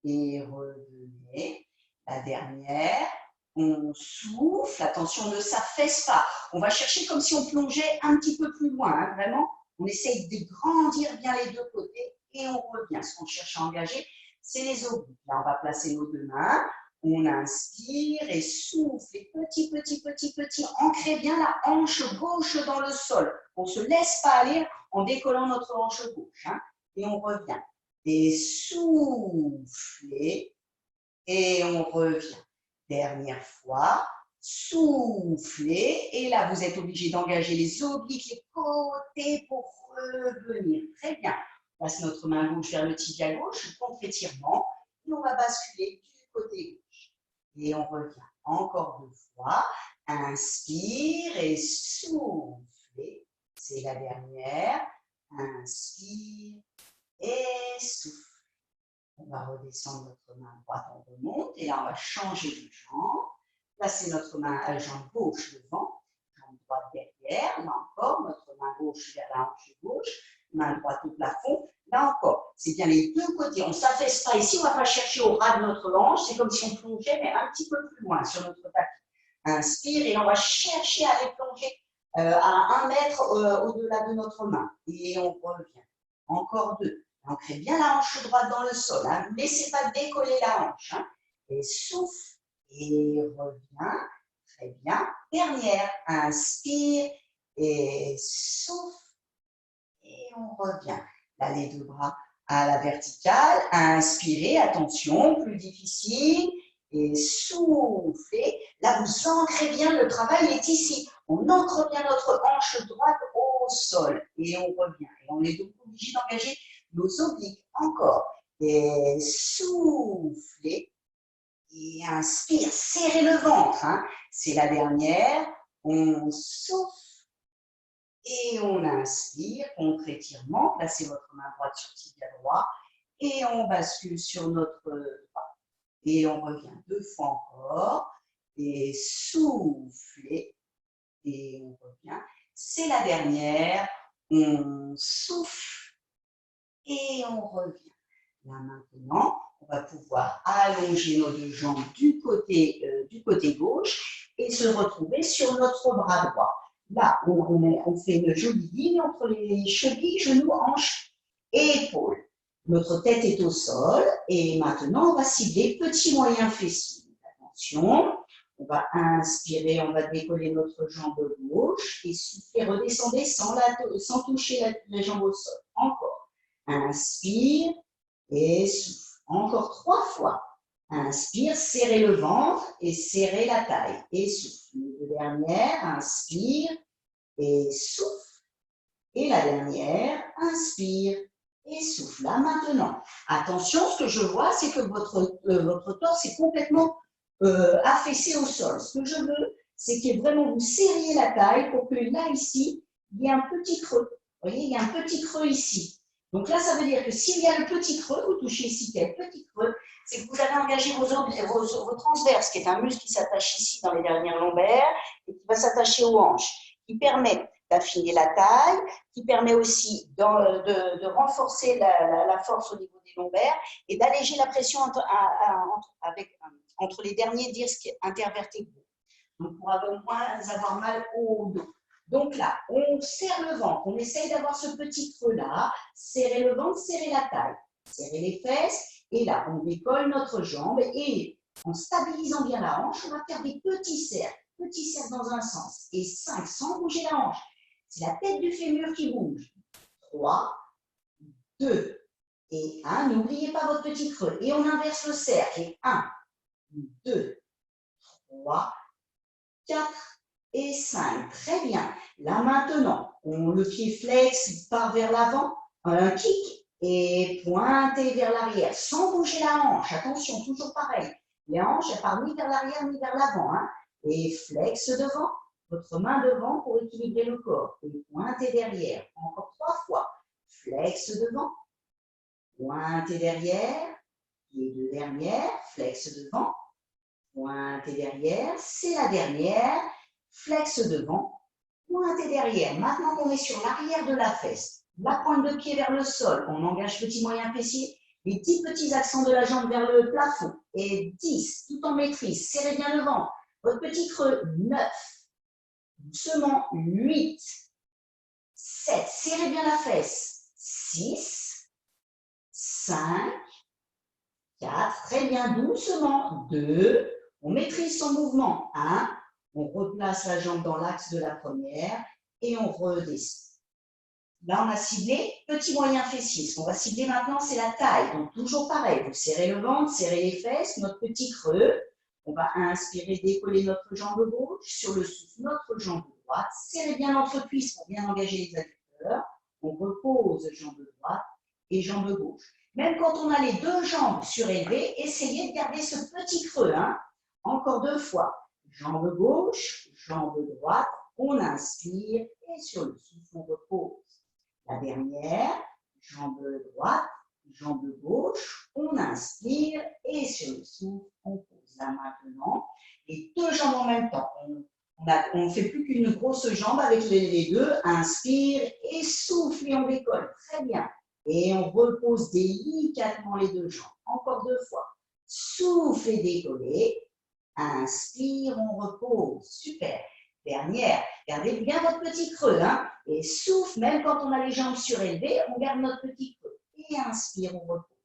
et revenez. La dernière, on souffle. Attention, ne s'affaisse pas. On va chercher comme si on plongeait un petit peu plus loin. Hein, vraiment, on essaye de grandir bien les 2 côtés. Et on revient. Ce qu'on cherche à engager, c'est les obliques. Là, on va placer nos 2 mains. On inspire et souffle. Et petit. Ancrez bien la hanche gauche dans le sol. On ne se laisse pas aller en décollant notre hanche gauche. Hein. Et on revient. Et soufflez. Et on revient. Dernière fois. Soufflez. Et là, vous êtes obligé d'engager les obliques, les côtés pour revenir. Très bien. On passe notre main gauche vers le tibia gauche, contre-étirement, et on va basculer du côté gauche. Et on revient encore 2 fois. Inspire et souffle. C'est la dernière. Inspire et souffle. On va redescendre notre main droite, on remonte. Et là, on va changer de jambe. Placer notre jambe gauche devant, jambe droite derrière. Là encore, notre main gauche vers la hanche gauche. Main droite au plafond. Là encore, c'est bien les 2 côtés. On ne s'affaisse pas ici, on ne va pas chercher au ras de notre hanche. C'est comme si on plongeait, mais un petit peu plus loin sur notre tapis. Inspire et on va chercher à aller plonger à 1 mètre au-delà de notre main. Et on revient. Encore 2. On crée bien la hanche droite dans le sol. Hein. Ne laissez pas décoller la hanche. Hein. Et souffle et revient. Très bien. Dernière. Inspire et souffle. Et on revient. Là, les 2 bras à la verticale. Inspirez. Attention, plus difficile. Et soufflez. Là, vous ancrez bien. Le travail est ici. On ancre bien notre hanche droite au sol. Et on revient. Et on est donc obligé d'engager nos obliques. Encore. Et soufflez. Et inspire. Serrez le ventre. Hein. C'est la dernière. On souffle. Et on inspire. Contre-étirement. Placez votre main droite sur tibia droit. Et on bascule sur notre droit. Et on revient 2 fois encore. Et soufflez. Et on revient. C'est la dernière. On souffle et on revient. Là maintenant, on va pouvoir allonger nos 2 jambes du côté gauche et se retrouver sur notre bras droit. Là, on fait une jolie ligne entre les chevilles, genoux, hanches et épaules. Notre tête est au sol et maintenant, on va cibler petit moyen fessier. Attention. On va inspirer, on va décoller notre jambe gauche et souffler, redescendez sans toucher la jambe au sol. Encore. Inspire et souffle. Encore 3 fois. Inspire, serrez le ventre et serrez la taille. Et souffle. La dernière, inspire et souffle. Et la dernière, inspire et souffle. Là maintenant, attention, ce que je vois, c'est que votre torse est complètement affaissé au sol. Ce que je veux, c'est que vraiment vous serriez la taille pour que là, ici, il y ait un petit creux. Vous voyez, il y a un petit creux ici. Donc là, ça veut dire que s'il y a le petit creux, vous touchez ici, il y a le petit creux, c'est que vous avez engagé vos transverses, qui est un muscle qui s'attache ici dans les dernières lombaires et qui va s'attacher aux hanches, qui permet d'affiner la taille, qui permet aussi de renforcer la force au niveau des lombaires et d'alléger la pression entre les derniers disques intervertébraux. Donc, pour moins avoir mal au dos. Donc là, on serre le ventre, on essaye d'avoir ce petit creux-là, serrer le ventre, serrer la taille, serrer les fesses, et là, on décolle notre jambe, et en stabilisant bien la hanche, on va faire des petits cercles dans un sens, et 5 sans bouger la hanche. C'est la tête du fémur qui bouge. 3, 2 et 1. N'oubliez pas votre petit creux. Et on inverse le cercle. Et 1, 2, 3, 4 et 5. Très bien. Là maintenant, le pied flex part vers l'avant, un kick et pointé vers l'arrière, sans bouger la hanche. Attention, toujours pareil. Les hanches, elles partent ni vers l'arrière ni vers l'avant. Hein. Et flex devant. Votre main devant pour équilibrer le corps. Et pointez derrière. Encore 3 fois. Flex devant. Pointez derrière. Les 2 dernières. Flex devant. Pointez derrière. C'est la dernière. Flex devant. Pointez derrière. Maintenant qu'on est sur l'arrière de la fesse. La pointe de pied vers le sol. On engage petit moyen fessier. Les 10 petits accents de la jambe vers le plafond. Et 10. Tout en maîtrise. Serrez bien le ventre. Votre petit creux. 9. Doucement, 8, 7, serrez bien la fesse, 6, 5, 4, très bien, doucement, 2, on maîtrise son mouvement, 1, on replace la jambe dans l'axe de la première et on redescend. Là, on a ciblé petit moyen fessier. Ce qu'on va cibler maintenant, c'est la taille. Donc, toujours pareil, vous serrez le ventre, serrez les fesses, notre petit creux. On va inspirer, décoller notre jambe gauche. Sur le souffle, notre jambe droite. Serrez bien notre cuisse pour bien engager les adducteurs. On repose jambe droite et jambe gauche. Même quand on a les 2 jambes surélevées, essayez de garder ce petit creux. Hein. Encore 2 fois. Jambe gauche, jambe droite. On inspire et sur le souffle, on repose. La dernière, jambe droite, jambe gauche, on inspire et sur le souffle, on pose. Là maintenant, les 2 jambes en même temps. On ne fait plus qu'une grosse jambe avec les 2. Inspire et souffle et on décolle. Très bien. Et on repose délicatement les 2 jambes. Encore 2 fois. Souffle et décoller. Inspire, on repose. Super. dernière. Gardez bien votre petit creux, hein, et souffle, même quand on a les jambes surélevées, on garde notre petit creux. Et inspire, on repose.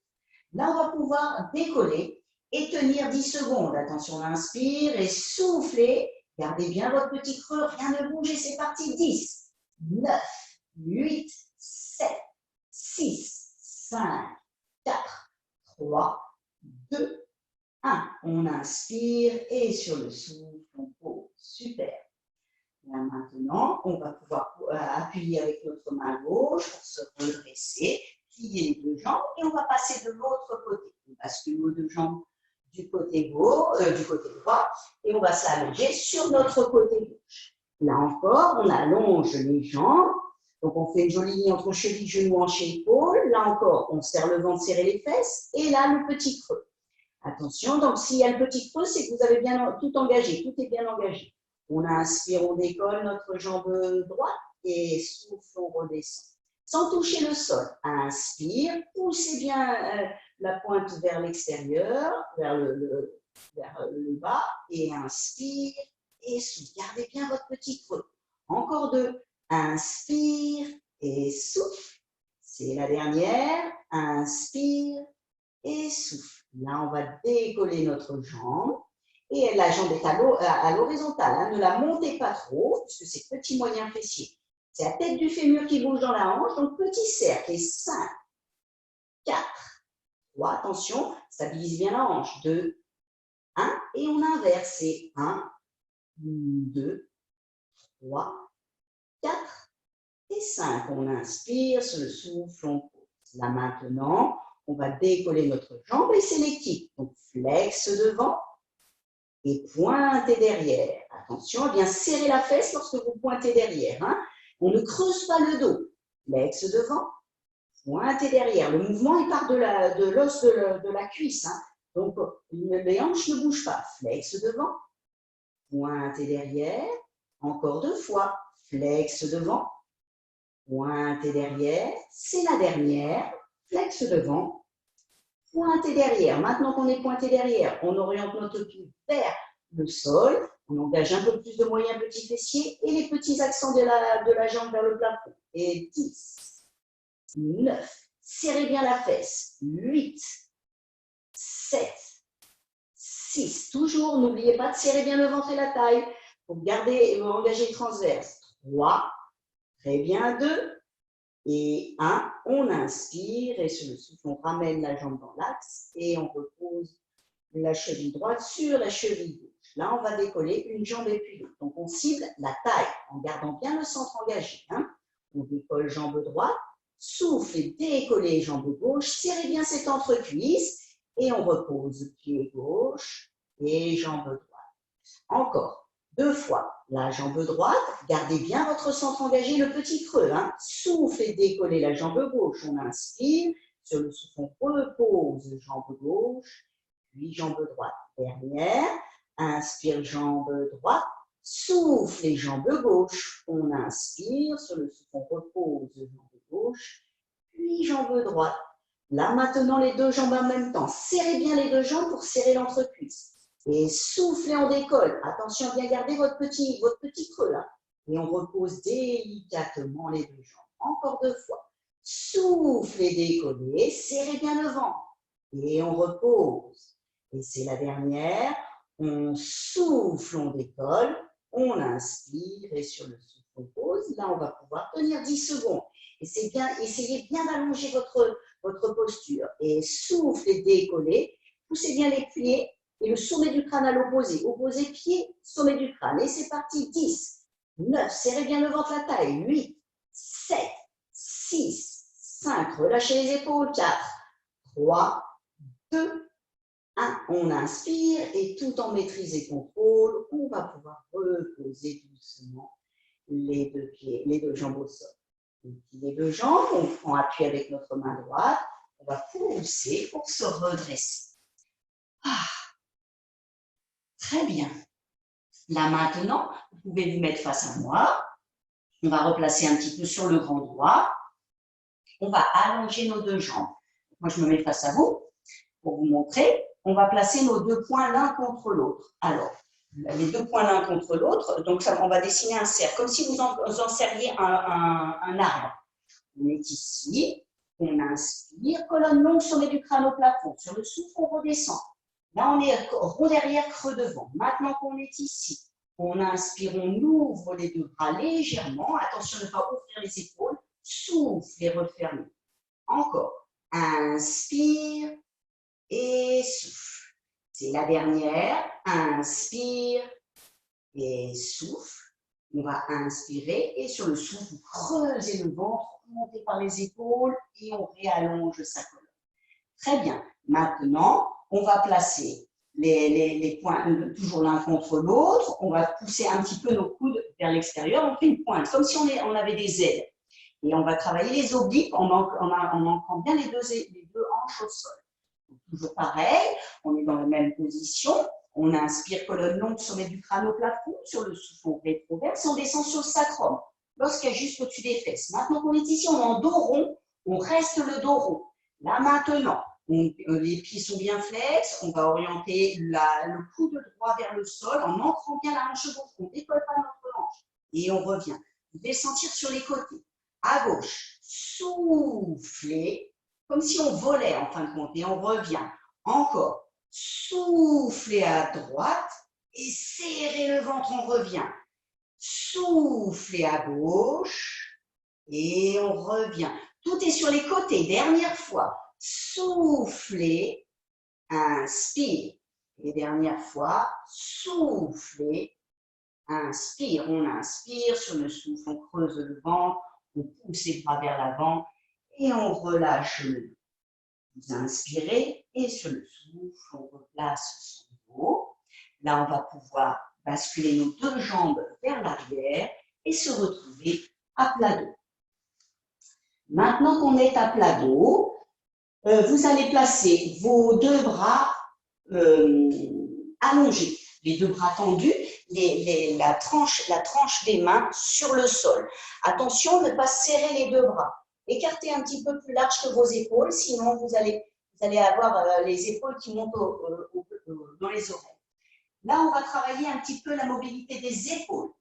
Là, on va pouvoir décoller et tenir 10 secondes. Attention, on inspire et soufflez. Gardez bien votre petit creux, rien ne bouge et c'est parti. 10, 9, 8, 7, 6, 5, 4, 3, 2, 1. On inspire et sur le souffle, on pose. Super. Là, maintenant, on va pouvoir appuyer avec notre main gauche pour se redresser, plier les deux jambes et on va passer de l'autre côté. On bascule nos deux jambes du côté droit et on va s'allonger sur notre côté gauche. Là encore, on allonge les jambes. Donc, on fait une jolie ligne entre cheville, genou, hanche et épaule. Là encore, on serre le ventre, serrer les fesses. Et là, le petit creux. Attention, donc s'il y a le petit creux, c'est que vous avez bien tout engagé, tout est bien engagé. On inspire, on décolle notre jambe droite et souffle, on redescend. Sans toucher le sol. Inspire, poussez bien la pointe vers l'extérieur, vers le bas, et inspire et souffle. Gardez bien votre petit creux. Encore deux. Inspire et souffle. C'est la dernière. Inspire et souffle. Là, on va décoller notre jambe. Et la jambe est à l'horizontale. Hein. Ne la montez pas trop, puisque c'est petit moyen fessier. C'est la tête du fémur qui bouge dans la hanche. Donc, petit cercle. Et 5, 4, 3. Attention, stabilise bien la hanche. 2, 1. Et on inverse. C'est 1, 2, 3, 4 et 5. On inspire, sur le souffle, on pose. Là, maintenant, on va décoller notre jambe et c'est l'équipe. Donc, flex devant et pointez derrière. Attention à bien serrer la fesse lorsque vous pointez derrière. Hein. On ne creuse pas le dos. Flex devant, pointez derrière. Le mouvement, il part de l'os de la cuisse. Hein. Donc, les hanches ne bougent pas. Flex devant, pointez derrière. Encore 2 fois. Flex devant, pointez derrière. C'est la dernière. Flex devant, pointez derrière. Maintenant qu'on est pointé derrière, on oriente notre pied vers le sol. On engage un peu plus de moyens petits fessiers et les petits accents de la jambe vers le plafond. Et 10, 9, serrez bien la fesse. 8, 7, 6. Toujours, n'oubliez pas de serrer bien le ventre et la taille pour garder et engager le transverse. 3, très bien. 2, et 1, on inspire et sur le souffle, on ramène la jambe dans l'axe et on repose la cheville droite sur la cheville gauche. Là, on va décoller une jambe et puis l'autre. Donc, on cible la taille en gardant bien le centre engagé. Hein. On décolle jambe droite, souffle et décollez jambe gauche, serrez bien cette entrecuisse et on repose pied gauche et jambe droite. Encore. 2 fois. La jambe droite, gardez bien votre centre engagé, le petit creux. Hein. Souffle et décollez la jambe gauche. On inspire. Sur le souffle, on repose jambe gauche, puis jambe droite. Dernière. Inspire, jambe droite. Souffle et jambe gauche. On inspire. Sur le souffle, on repose jambe gauche, puis jambe droite. Là, maintenant, les deux jambes en même temps. Serrez bien les deux jambes pour serrer l'entrecuisse. Et soufflez, on décolle. Attention à bien garder votre petit creux là. Et on repose délicatement les deux jambes. Encore 2 fois. Soufflez, décollez, serrez bien le ventre. Et on repose. Et c'est la dernière. On souffle, on décolle. On inspire et sur le souffle, on pose. Là, on va pouvoir tenir 10 secondes. Et c'est bien, essayez bien d'allonger votre posture. Et soufflez, décollez. Poussez bien les pieds. Et le sommet du crâne à l'opposé. Opposé pied, sommet du crâne. Et c'est parti. 10, 9, serrez bien le ventre, la taille. 8, 7, 6, 5, relâchez les épaules. 4, 3, 2, 1. On inspire et tout en maîtrise et contrôle, on va pouvoir reposer doucement les deux pieds, les deux jambes au sol. Les deux jambes, on prend appui avec notre main droite. On va pousser pour se redresser. Très bien. Là maintenant, vous pouvez vous mettre face à moi. On va replacer un petit peu sur le grand droit. On va allonger nos deux jambes. Moi, je me mets face à vous pour vous montrer. On va placer nos deux poings l'un contre l'autre. Alors, les deux points l'un contre l'autre. Donc, on va dessiner un cercle, comme si vous en serriez un arbre. On est ici, on inspire, colonne longue, sommet du crâne au plafond. Sur le souffle, on redescend. Là, on est rond derrière, creux devant. Maintenant qu'on est ici, on inspire, on ouvre les deux bras légèrement. Attention de ne pas ouvrir les épaules. Souffle et referme. Encore. Inspire et souffle. C'est la dernière. Inspire et souffle. On va inspirer et sur le souffle, vous creusez le ventre, montez par les épaules et on réallonge sa colonne. Très bien. Maintenant, on va placer les points toujours l'un contre l'autre. On va pousser un petit peu nos coudes vers l'extérieur. On fait une pointe, comme si on avait des ailes. Et on va travailler les obliques en ancrant bien les deux hanches au sol. Donc, toujours pareil, on est dans la même position. On inspire, colonne longue, sommet du crâne au plafond. Sur le souffle, on rétroverse. On descend sur le sacrum, lorsqu'il y a juste au-dessus des fesses. Maintenant qu'on est ici, on est en dos rond. On reste le dos rond. Là, maintenant, les pieds sont bien flex. On va orienter le coude droit vers le sol en ancrant bien la hanche gauche. On ne décolle pas notre hanche. Et on revient. Vous devez sentir sur les côtés. À gauche, soufflez, comme si on volait en fin de compte. Et on revient. Encore. Soufflez à droite et serrez le ventre, on revient. Soufflez à gauche et on revient. Tout est sur les côtés. Dernière fois. Soufflez, inspire. Et dernière fois, soufflez, inspire. On inspire sur le souffle, on creuse le ventre, on pousse les bras vers l'avant et on relâche le dos. Vous inspirez et sur le souffle, on replace son dos. Là, on va pouvoir basculer nos deux jambes vers l'arrière et se retrouver à plat dos. Maintenant qu'on est à plat dos, vous allez placer vos deux bras allongés, les deux bras tendus, la tranche des mains sur le sol. Attention, ne pas serrer les deux bras. Écartez un petit peu plus large que vos épaules, sinon vous allez avoir les épaules qui montent dans les oreilles. Là, on va travailler un petit peu la mobilité des épaules.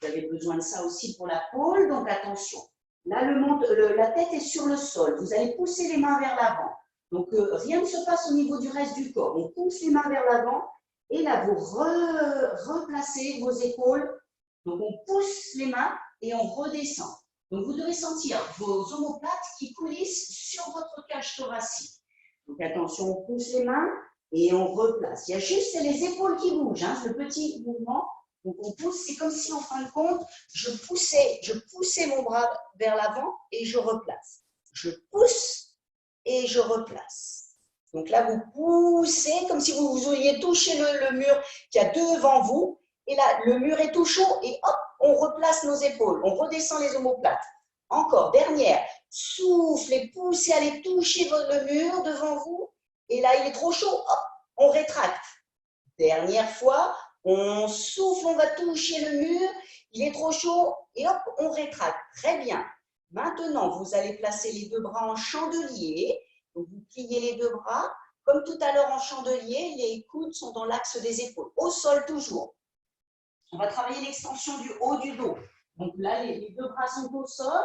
Vous avez besoin de ça aussi pour la pôle, donc attention. Là, la tête est sur le sol. Vous allez pousser les mains vers l'avant. Donc, rien ne se passe au niveau du reste du corps. On pousse les mains vers l'avant et là, vous replacez vos épaules. Donc, on pousse les mains et on redescend. Donc, vous devez sentir vos omoplates qui coulissent sur votre cage thoracique. Donc, attention, on pousse les mains et on replace. Il y a juste les épaules qui bougent, hein, le petit mouvement. Donc, on pousse, c'est comme si, en fin de compte, je poussais mon bras vers l'avant et je replace. Je pousse et je replace. Donc là, vous poussez comme si vous auriez touché le mur qui a devant vous. Et là, le mur est tout chaud et hop, on replace nos épaules. On redescend les omoplates. Encore, dernière. Soufflez, poussez, allez toucher le mur devant vous. Et là, il est trop chaud, hop, on rétracte. Dernière fois, on souffle, on va toucher le mur. Il est trop chaud et hop, on rétracte. Très bien. Maintenant, vous allez placer les deux bras en chandelier. Donc, vous pliez les deux bras. Comme tout à l'heure en chandelier, les coudes sont dans l'axe des épaules. Au sol toujours. On va travailler l'extension du haut du dos. Donc là, les deux bras sont au sol,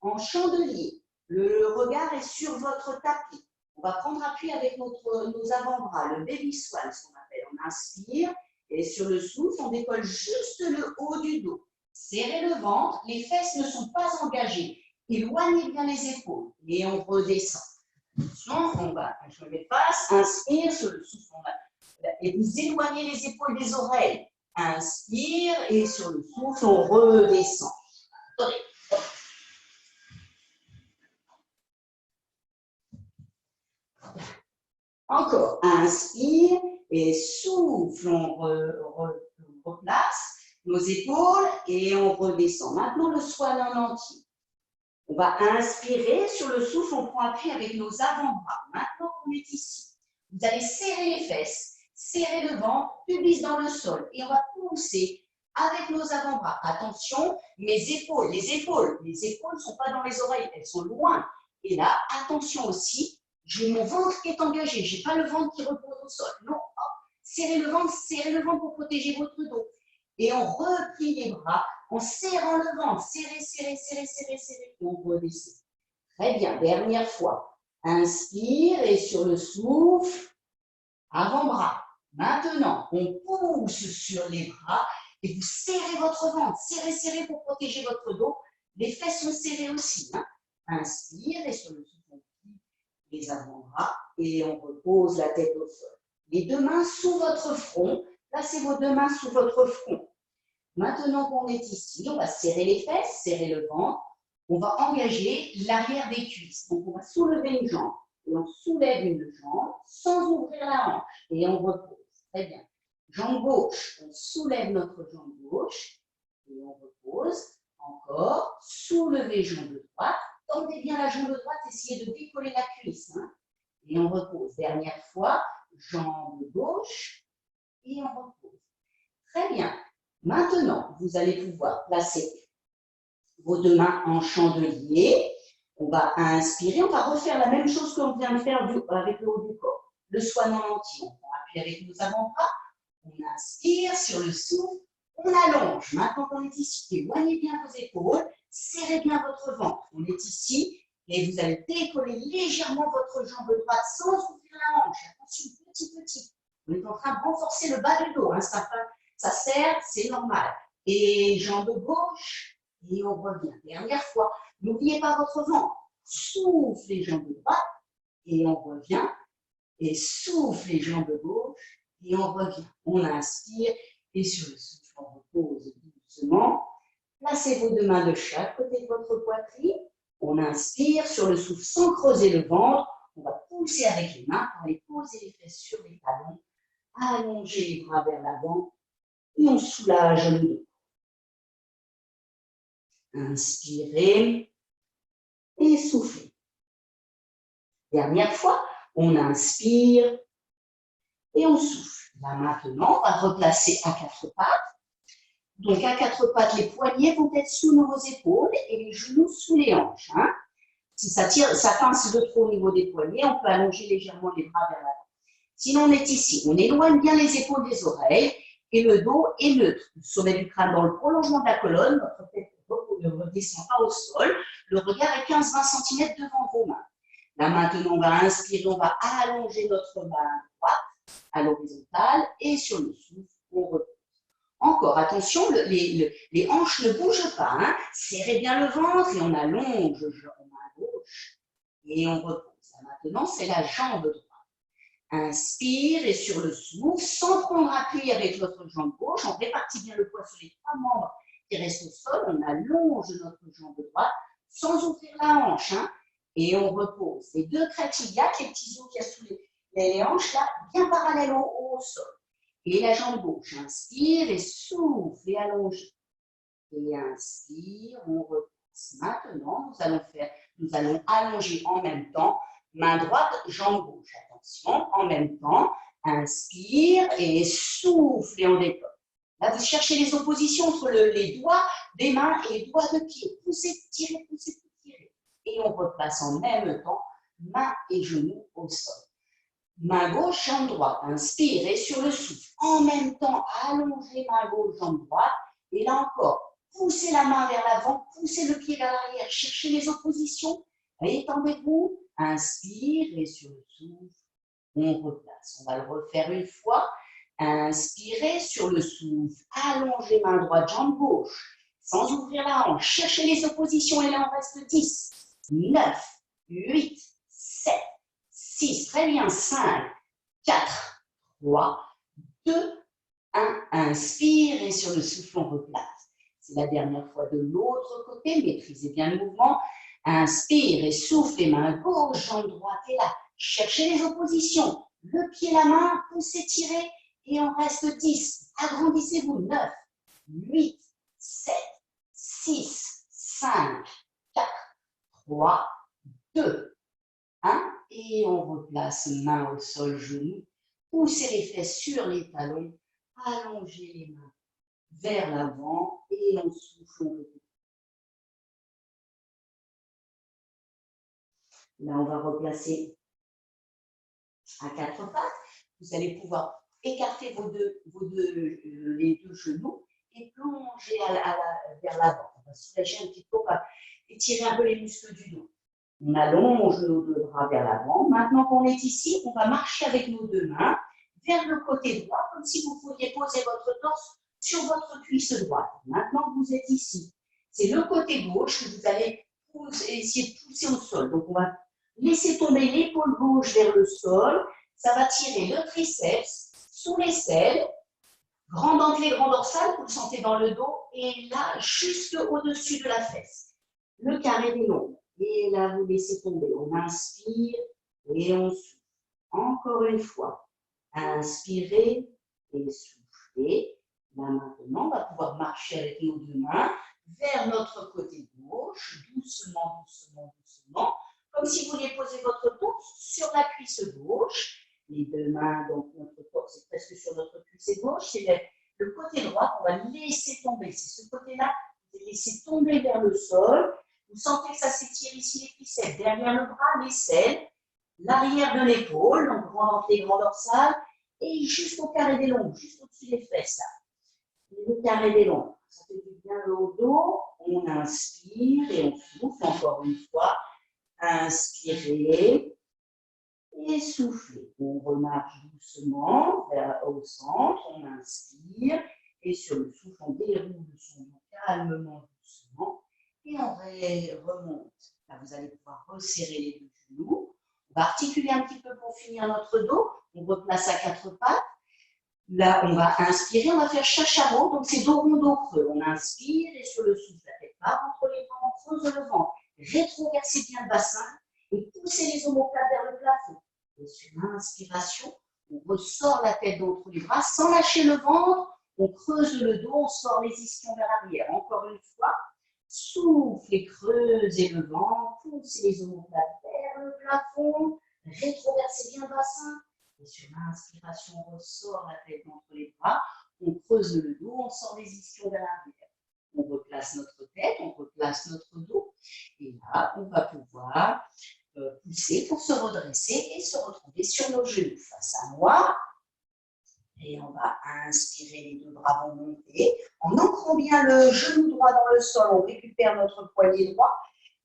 en chandelier. Le regard est sur votre tapis. On va prendre appui avec nos avant-bras, le baby swan, ce qu'on appelle. On inspire et sur le souffle, on décolle juste le haut du dos. Serrez le ventre, les fesses ne sont pas engagées. Éloignez bien les épaules et on redescend. Je me mets face, inspire sur le souffle. Et vous éloignez les épaules des oreilles. Inspire et sur le souffle, on redescend. Attendez. Encore, inspire et souffle, on replace nos épaules et on redescend. Maintenant, le swan en entier. On va inspirer, sur le souffle, on prend appui avec nos avant-bras. Maintenant qu'on est ici, vous allez serrer les fesses, serrer le ventre, pubis dans le sol et on va pousser avec nos avant-bras. Attention, les épaules ne sont pas dans les oreilles, elles sont loin. Et là, attention aussi, j'ai mon ventre qui est engagé, je n'ai pas le ventre qui repose au sol. Non, serrez le ventre pour protéger votre dos. Et on replie les bras en serrant le ventre. Serrez, serrez, serrez, serrez, serrez. Et on redescend. Très bien, dernière fois. Inspire et sur le souffle, avant-bras. Maintenant, on pousse sur les bras et vous serrez votre ventre. Serrez, serrez pour protéger votre dos. Les fesses sont serrées aussi. Hein. Inspire et sur le souffle, on plie les avant-bras et on repose la tête au sol. Les deux mains sous votre front. Placez vos deux mains sous votre front. Maintenant qu'on est ici, on va serrer les fesses, serrer le ventre. On va engager l'arrière des cuisses. Donc, on va soulever une jambe. Et on soulève une jambe sans ouvrir la hanche. Et on repose. Très bien. Jambe gauche, on soulève notre jambe gauche. Et on repose. Encore. Soulevez jambe droite. Tendez bien la jambe droite. Essayez de décoller la cuisse. Hein. Et on repose. Dernière fois. Jambe gauche. Et on repose. Très bien. Maintenant, vous allez pouvoir placer vos deux mains en chandelier. On va inspirer, on va refaire la même chose qu'on vient de faire avec le haut du corps. Le swan en entier. On va appuyer avec nos avant-bras. On inspire sur le souffle. On allonge. Maintenant qu'on est ici, éloignez bien vos épaules. Serrez bien votre ventre. On est ici et vous allez décoller légèrement votre jambe droite sans ouvrir la hanche. Attention, petit, petit. On est en train de renforcer le bas du dos. Hein. Ça serre, c'est normal. Et jambe gauche, et on revient. Dernière fois, n'oubliez pas votre ventre. Soufflez jambe droite, et on revient. Et soufflez jambe gauche, et on revient. On inspire, et sur le souffle, on repose doucement. Placez vos deux mains de chaque côté de votre poitrine. On inspire sur le souffle sans creuser le ventre. On va pousser avec les mains pour aller poser les fesses sur les talons. Allonger les bras vers l'avant. Et on soulage le dos. Inspirez et soufflez. Dernière fois, on inspire et on souffle. Là maintenant, on va replacer à quatre pattes. Donc à quatre pattes, les poignets vont être sous nos épaules et les genoux sous les hanches. Hein. Si ça pince de trop au niveau des poignets, on peut allonger légèrement les bras vers l'avant. Sinon, on est ici. On éloigne bien les épaules des oreilles. Et le dos est neutre. Le sommet du crâne dans le prolongement de la colonne, votre tête ne redescend pas au sol. Le regard est 15-20 cm devant vos mains. Là maintenant, on va inspirer, on va allonger notre main droite à l'horizontale et sur le souffle, on repose. Encore, attention, les hanches ne bougent pas. Hein. Serrez bien le ventre et on allonge la main gauche et on repose. Là maintenant, c'est la jambe droite. Inspire et sur le souffle, sans prendre appui avec votre jambe gauche, on répartit bien le poids sur les trois membres qui restent au sol, on allonge notre jambe droite sans ouvrir la hanche. Hein, et on repose. Les deux crêtes iliaques, les petits os qu'il y a sous les hanches, là, bien parallèles au sol. Et la jambe gauche, inspire et souffle et allonge. Et inspire, on repose. Maintenant, nous allons allonger en même temps, main droite, jambe gauche. Attention, en même temps, inspire et souffle et on décolle. Là, vous cherchez les oppositions entre les doigts des mains et les doigts de pied. Poussez, tirez, poussez, tirez. Et on replace en même temps, main et genoux au sol. Main gauche, jambe droite. Inspire et sur le souffle. En même temps, allongez main gauche, jambe droite. Et là encore, poussez la main vers l'avant, poussez le pied vers l'arrière, cherchez les oppositions, étendez-vous, inspire et sur le souffle, on replace. On va le refaire une fois. Inspirez sur le souffle, allongez main droite, jambe gauche, sans ouvrir la hanche, cherchez les oppositions et là on reste 10, 9, 8, 7, 6, très bien, 5, 4, 3, 2, 1, inspire et sur le souffle on replace. C'est la dernière fois de l'autre côté, maîtrisez bien le mouvement. Inspire et souffle, les mains gauche, jambe droite et là. Cherchez les oppositions. Le pied, la main, poussez, tirez et on reste 10. Agrandissez-vous. 9, 8, 7, 6, 5, 4, 3, 2, 1. Et on replace main au sol, genoux. Poussez les fesses sur les talons. Allongez les mains vers l'avant et on souffle. Là, on va replacer à quatre pattes. Vous allez pouvoir écartez les deux genoux et plongez vers l'avant. On va soulager un petit peu, on va étirer un peu les muscles du dos. On allonge nos deux bras vers l'avant. Maintenant qu'on est ici, on va marcher avec nos deux mains vers le côté droit, comme si vous pouviez poser votre torse sur votre cuisse droite. Maintenant que vous êtes ici, c'est le côté gauche que vous allez essayer de pousser au sol. Donc, on va laisser tomber l'épaule gauche vers le sol. Ça va tirer le triceps sous l'aisselle. Grand dentelé, grand dorsal, vous le sentez dans le dos. Et là, juste au-dessus de la fesse. Le carré des longs. Et là, vous laissez tomber. On inspire et on souffle. Encore une fois. Inspirez et soufflez. Là, maintenant, on va pouvoir marcher avec nos deux mains vers notre côté gauche, doucement, doucement, doucement, comme si vous vouliez poser votre torse sur la cuisse gauche. Les deux mains, donc notre torse est presque sur notre cuisse gauche, c'est le côté droit qu'on va laisser tomber. C'est ce côté-là, vous laissez tomber vers le sol. Vous sentez que ça s'étire ici, les triceps, derrière le bras, l'aisselle, l'arrière de l'épaule, donc grand dentelé, grand dorsal, et juste au carré des longs, juste au-dessus des fesses. Le carré des longs. Ça fait du bien au dos. On inspire et on souffle encore une fois. Inspirez et soufflez. On remarche doucement au centre. On inspire et sur le souffle, on déroule son dos calmement, doucement. Et on remonte. Là, vous allez pouvoir resserrer les deux genoux. On va articuler un petit peu pour finir notre dos. On replace à quatre pattes. Là, on va inspirer, on va faire chachareau, donc c'est dos rond, dos creux. On inspire et sur le souffle, la tête part entre les bras, on creuse le ventre. Rétroversez bien le bassin et poussez les omoplates vers le plafond. Et sur l'inspiration, on ressort la tête d'entre les bras sans lâcher le ventre. On creuse le dos, on sort les ischions vers l'arrière. Encore une fois, souffle et creusez le ventre, poussez les omoplates vers le plafond. Rétroversez bien le bassin. Et sur l'inspiration, on ressort la tête entre les bras, on creuse le dos, on sort les ischions vers l'arrière. On replace notre tête, on replace notre dos. Et là, on va pouvoir pousser pour se redresser et se retrouver sur nos genoux face à moi. Et on va inspirer, les deux bras vont monter. En ancrant bien le genou droit dans le sol, on récupère notre poignet droit.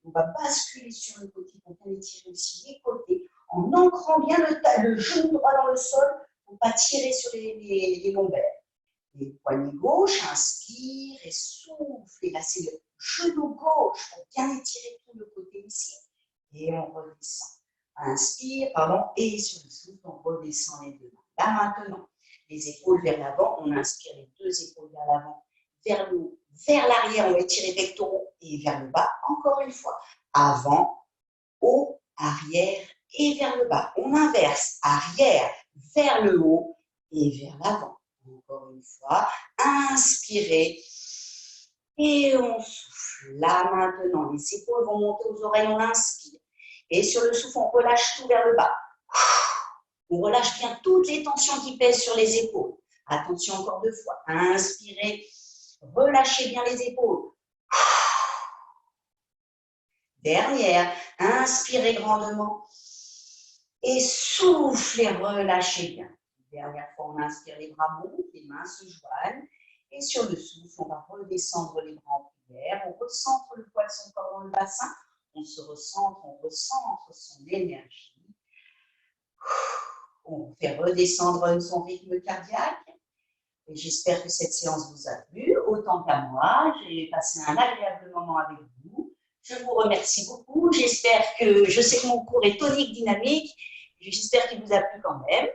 On va basculer sur le côté pour bien étirer aussi les côtés. En ancrant bien le genou droit dans le sol pour ne pas tirer sur les lombaires. Les poignets gauche, inspire et souffle. Et là, c'est le genou gauche pour bien étirer tout le côté ici. Et on redescend. Inspire, pardon, et sur le souffle, on redescend les deux mains. Là, maintenant, les épaules vers l'avant. On inspire les deux épaules vers l'avant, vers le haut, vers l'arrière. On va étirer les pectoraux et vers le bas. Encore une fois. Avant, haut, arrière et vers le bas. On inverse, arrière, vers le haut et vers l'avant. Encore une fois, inspirez et on souffle. Là maintenant, les épaules vont monter aux oreilles, on inspire. Et sur le souffle, on relâche tout vers le bas. On relâche bien toutes les tensions qui pèsent sur les épaules. Attention encore deux fois. Inspirez, relâchez bien les épaules. Dernière, inspirez grandement et soufflez, relâchez bien. Dernière fois, on inspire, les bras montent, les mains se joignent. Et sur le souffle, on va redescendre les bras en prière. On recentre le poids de son corps dans le bassin. On se recentre, on recentre son énergie. On fait redescendre son rythme cardiaque. Et j'espère que cette séance vous a plu. Autant qu'à moi, j'ai passé un agréable moment avec vous. Je vous remercie beaucoup. Je sais que mon cours est tonique, dynamique. J'espère qu'il vous a plu quand même.